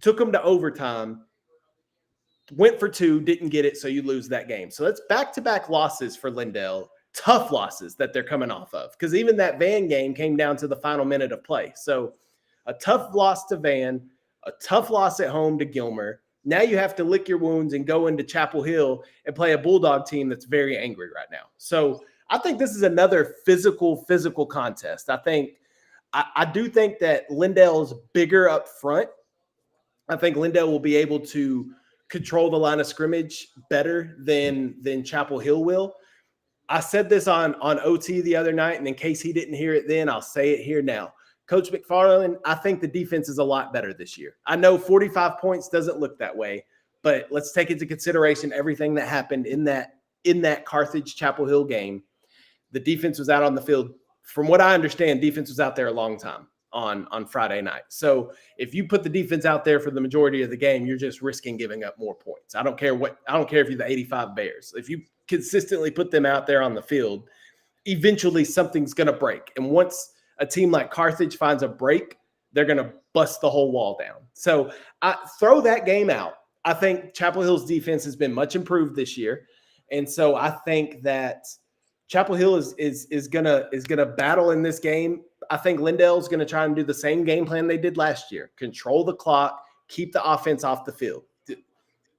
took them to overtime, went for 2, didn't get it, so you lose that game. So that's back-to-back losses for Lindale, tough losses that they're coming off of. Because even that Van game came down to the final minute of play. So a tough loss to Van, a tough loss at home to Gilmer. Now you have to lick your wounds and go into Chapel Hill and play a Bulldog team that's very angry right now. So I think this is another physical contest. I think I do think that Lindell's bigger up front. I think Lindell will be able to control the line of scrimmage better than Chapel Hill will. I said this on OT the other night, and in case he didn't hear it then, I'll say it here now. Coach McFarland, I think the defense is a lot better this year. I know 45 points doesn't look that way, but let's take into consideration everything that happened in that Carthage Chapel Hill game. The defense was out on the field. From what I understand, defense was out there a long time on Friday night. So if you put the defense out there for the majority of the game, you're just risking giving up more points. I don't care if you're the 85 Bears. If you consistently put them out there on the field, eventually something's going to break. And once a team like Carthage finds a break, they're going to bust the whole wall down. So I throw that game out. I think Chapel Hill's defense has been much improved this year. And so I think that Chapel Hill is gonna battle in this game. I think Lindell's gonna try and do the same game plan they did last year: control the clock, keep the offense off the field.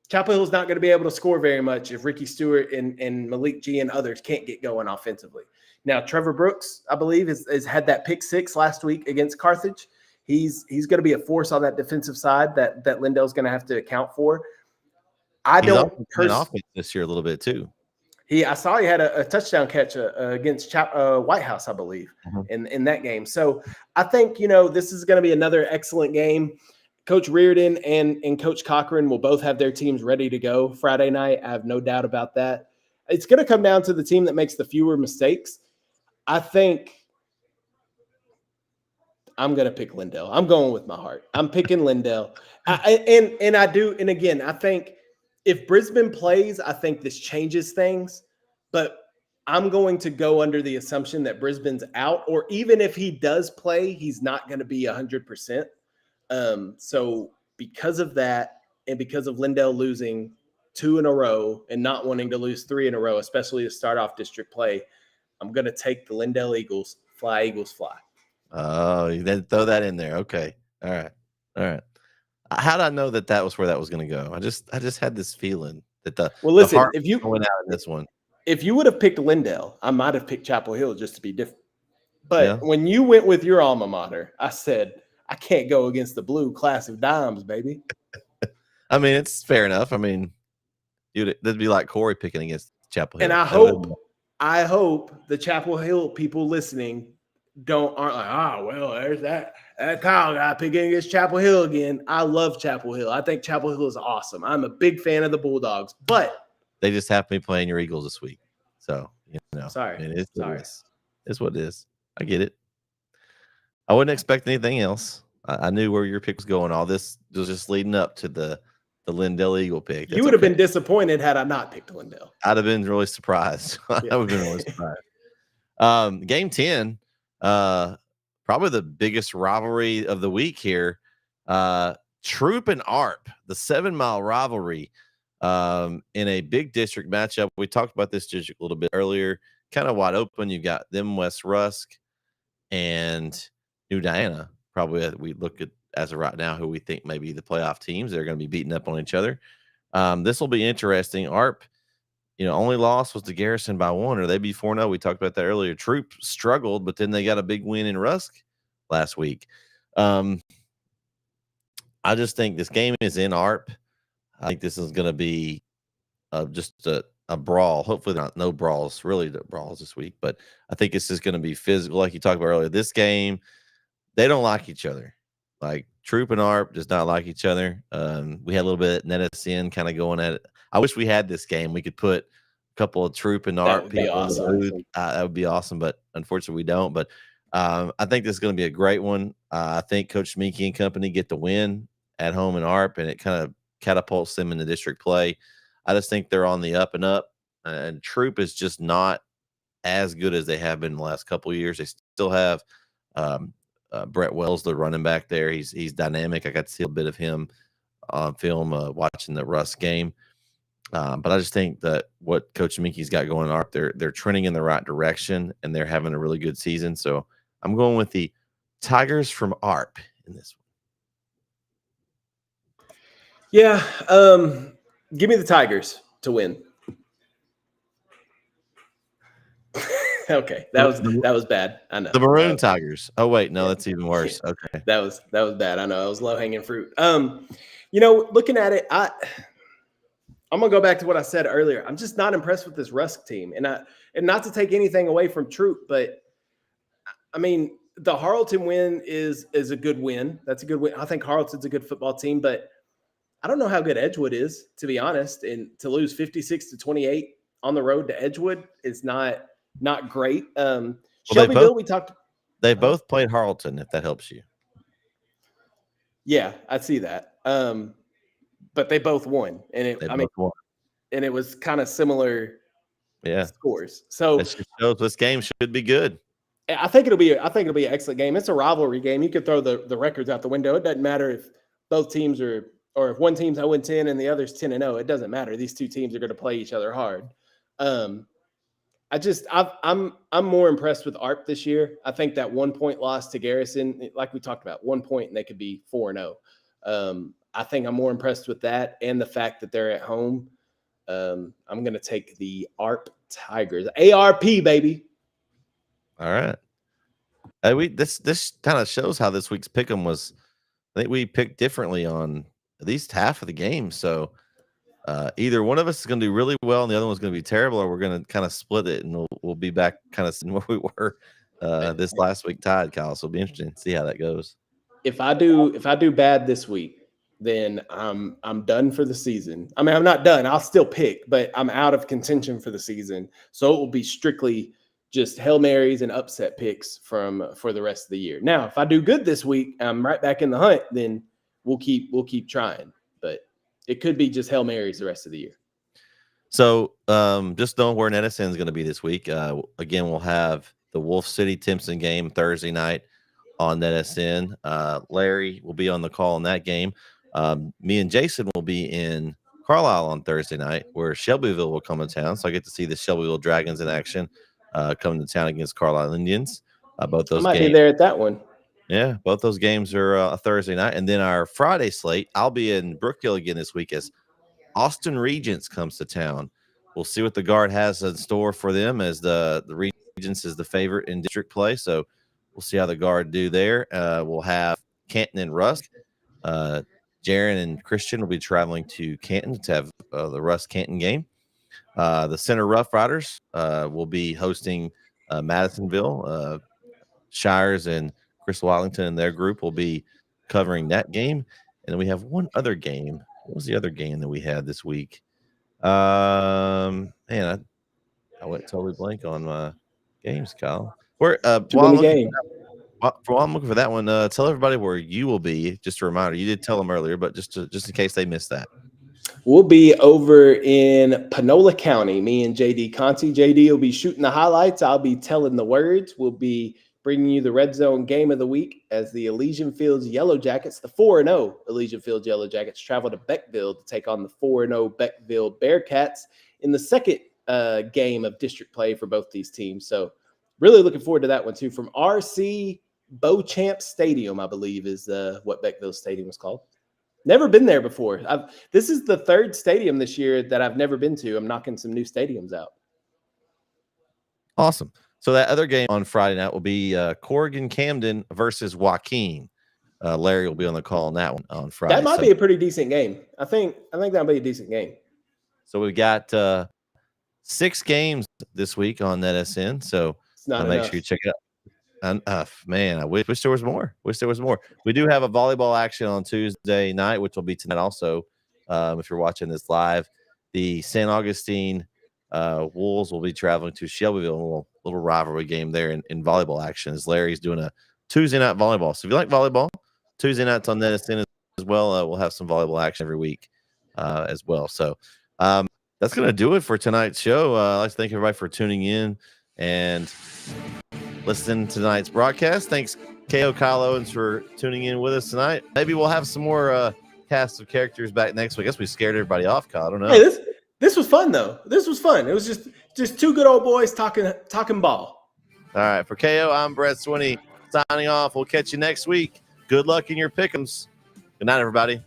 Chapel Hill's not going to be able to score very much if Ricky Stewart and Malik G and others can't get going offensively. Now, Trevor Brooks, I believe, has had that pick 6 last week against Carthage. He's going to be a force on that defensive side that Lindell's going to have to account for. He's also playing offense this year a little bit too. I saw he had a touchdown catch against White House, I believe, in that game. So I think, this is going to be another excellent game. Coach Reardon and Coach Cochran will both have their teams ready to go Friday night. I have no doubt about that. It's going to come down to the team that makes the fewer mistakes. I think I'm going to pick Lindell. I'm going with my heart. I'm picking Lindell. And again, I think if Brisbane plays, I think this changes things. But I'm going to go under the assumption that Brisbane's out, or even if he does play, he's not going to be 100%. So because of that, and because of Lindell losing 2 in a row and not wanting to lose 3 in a row, especially to start off district play, I'm going to take the Lindell Eagles. Fly, Eagles, fly. Oh, you then throw that in there. Okay. All right. How did I know that was where that was going to go? I just had this feeling that the listen, if you went out in this one, if you would have picked Lindell, I might have picked Chapel Hill just to be different. But when you went with your alma mater, I said, I can't go against the blue class of dimes, baby. I mean, it's fair enough. I mean, that'd be like Corey picking against Chapel Hill. And I hope the Chapel Hill people listening aren't like, well, there's that Kyle guy picking against Chapel Hill again. I love Chapel Hill. I think Chapel Hill is awesome. I'm a big fan of the Bulldogs, but they just happen to be playing your Eagles this week. So, sorry. I mean, it's what it is. I get it. I wouldn't expect anything else. I knew where your pick was going. All this was just leading up to the Lindell Eagle pick. You would have been disappointed had I not picked Lindell. I'd have been really surprised. I would have been really surprised. Game 10, probably the biggest rivalry of the week here. Troop and ARP, the 7-mile rivalry in a big district matchup. We talked about this district a little bit earlier. Kind of wide open. You've got them, West Rusk, and New Diana. Probably we look at as of right now who we think may be the playoff teams. They're going to be beating up on each other. This will be interesting. ARP, only loss was to Garrison by 1, or they'd be 4-0. We talked about that earlier. Troop struggled, but then they got a big win in Rusk last week. I just think this game is in ARP. I think this is going to be just a brawl. Hopefully no brawls, really brawls this week, but I think this is going to be physical. Like you talked about earlier, this game, they don't like each other. Like Troop and ARP does not like each other. We had a little bit of NETSN kind of going at it. I wish we had this game. We could put a couple of Troop and ARP people. Awesome. That would be awesome, but unfortunately we don't. But I think this is going to be a great one. I think Coach Meeky and company get the win at home in ARP, and it kind of catapults them in the district play. I just think they're on the up and up, and Troop is just not as good as they have been in the last couple of years. They still have Brett Wells, the running back there. He's dynamic. I got to see a bit of him on film watching the Russ game. But I just think that what Coach Meeky's got going on, they're trending in the right direction, and they're having a really good season. So I'm going with the Tigers from ARP in this one. Yeah, give me the Tigers to win. Okay, that was bad. I know. The Maroon Tigers. Oh wait, no, that's even worse. Yeah. Okay, That was bad. I know. It was low hanging fruit. Looking at it, I'm gonna go back to what I said earlier. I'm just not impressed with this Rusk team, and not to take anything away from Troop, but I mean the Harleton win is a good win. That's a good win. I think Harleton's a good football team, but I don't know how good Edgewood is, to be honest. And to lose 56-28 on the road to Edgewood is not great. Shelbyville, we talked. They both played Harleton, if that helps you. Yeah, I see that. But they both won, and it was kind of similar scores. So it shows this game should be good. I think it'll be an excellent game. It's a rivalry game. You could throw the records out the window. It doesn't matter if both teams are, or if one team's 0-10 and the other's 10-0. It doesn't matter. These two teams are going to play each other hard. I'm more impressed with ARP this year. I think that 1 point loss to Garrison, like we talked about, 1 point and they could be 4-0. I think I'm more impressed with that and the fact that they're at home. I'm going to take the ARP Tigers. ARP, baby. All right. This kind of shows how this week's pick'em was. I think we picked differently on at least half of the game. So either one of us is going to do really well and the other one's going to be terrible, or we're going to kind of split it and we'll be back kind of where we were this last week tied, Kyle. So it'll be interesting to see how that goes. If I do bad this week, then I'm done for the season. I mean, I'm not done. I'll still pick, but I'm out of contention for the season. So it will be strictly just Hail Marys and upset picks for the rest of the year. Now, if I do good this week, I'm right back in the hunt, then we'll keep trying. But it could be just Hail Marys the rest of the year. So just knowing where NETSN is going to be this week. Again, we'll have the Wolf City Timpson game Thursday night on NETSN. Larry will be on the call in that game. Me and Jason will be in Carlisle on Thursday night, where Shelbyville will come to town. So I get to see the Shelbyville Dragons in action coming to town against Carlisle Indians. Both those I might games be there at that one. Yeah, both those games are a Thursday night. And then our Friday slate, I'll be in Brookville again this week as Austin Regents comes to town. We'll see what the Guard has in store for them, as the Regents is the favorite in district play. So we'll see how the Guard do there. We'll have Canton and Rusk. Jaron and Christian will be traveling to Canton to have the Rusk Canton game. The Center Rough Riders will be hosting Madisonville. Shires and Chris Wallington and their group will be covering that game. And then we have one other game. What was the other game that we had this week? I went totally blank on my games, Kyle. While I'm looking for that one, tell everybody where you will be. Just a reminder, you did tell them earlier, but just in case they missed that. We'll be over in Panola County, me and JD Conti. JD will be shooting the highlights. I'll be telling the words. We'll be bringing you the Red Zone game of the week as the Elysian Fields Yellow Jackets, the 4-0 Elysian Fields Yellow Jackets, travel to Beckville to take on the 4-0 Beckville Bearcats in the second game of district play for both these teams. So really looking forward to that one too. From RC Beauchamp Stadium, I believe is what Beckville Stadium is called. Never been there before. This is the third stadium this year that I've never been to. I'm knocking some new stadiums out. Awesome. So that other game on Friday night will be Corrigan Camden versus Joaquin. Larry will be on the call on that one on Friday. That might be a pretty decent game. I think that'll be a decent game. So we've got 6 games this week on NETSN. So make sure you check it out. Man, I wish there was more. We do have a volleyball action on Tuesday night, which will be tonight also. If you're watching this live, the St. Augustine Wolves will be traveling to Shelbyville, a little rivalry game there in volleyball action, as Larry's doing a Tuesday night volleyball. So if you like volleyball, Tuesday nights on NETSN as well. We'll have some volleyball action every week as well. So that's going to do it for tonight's show. I'd like to thank everybody for tuning in and listen to tonight's broadcast. Thanks, KO Kyle Owens, for tuning in with us tonight. Maybe we'll have some more cast of characters back next week. I guess we scared everybody off, Kyle. I don't know. Hey, this was fun though. This was fun. It was just two good old boys talking ball. All right, for KO, I'm Brett Swinney signing off. We'll catch you next week. Good luck in your pick'ems. Good night, everybody.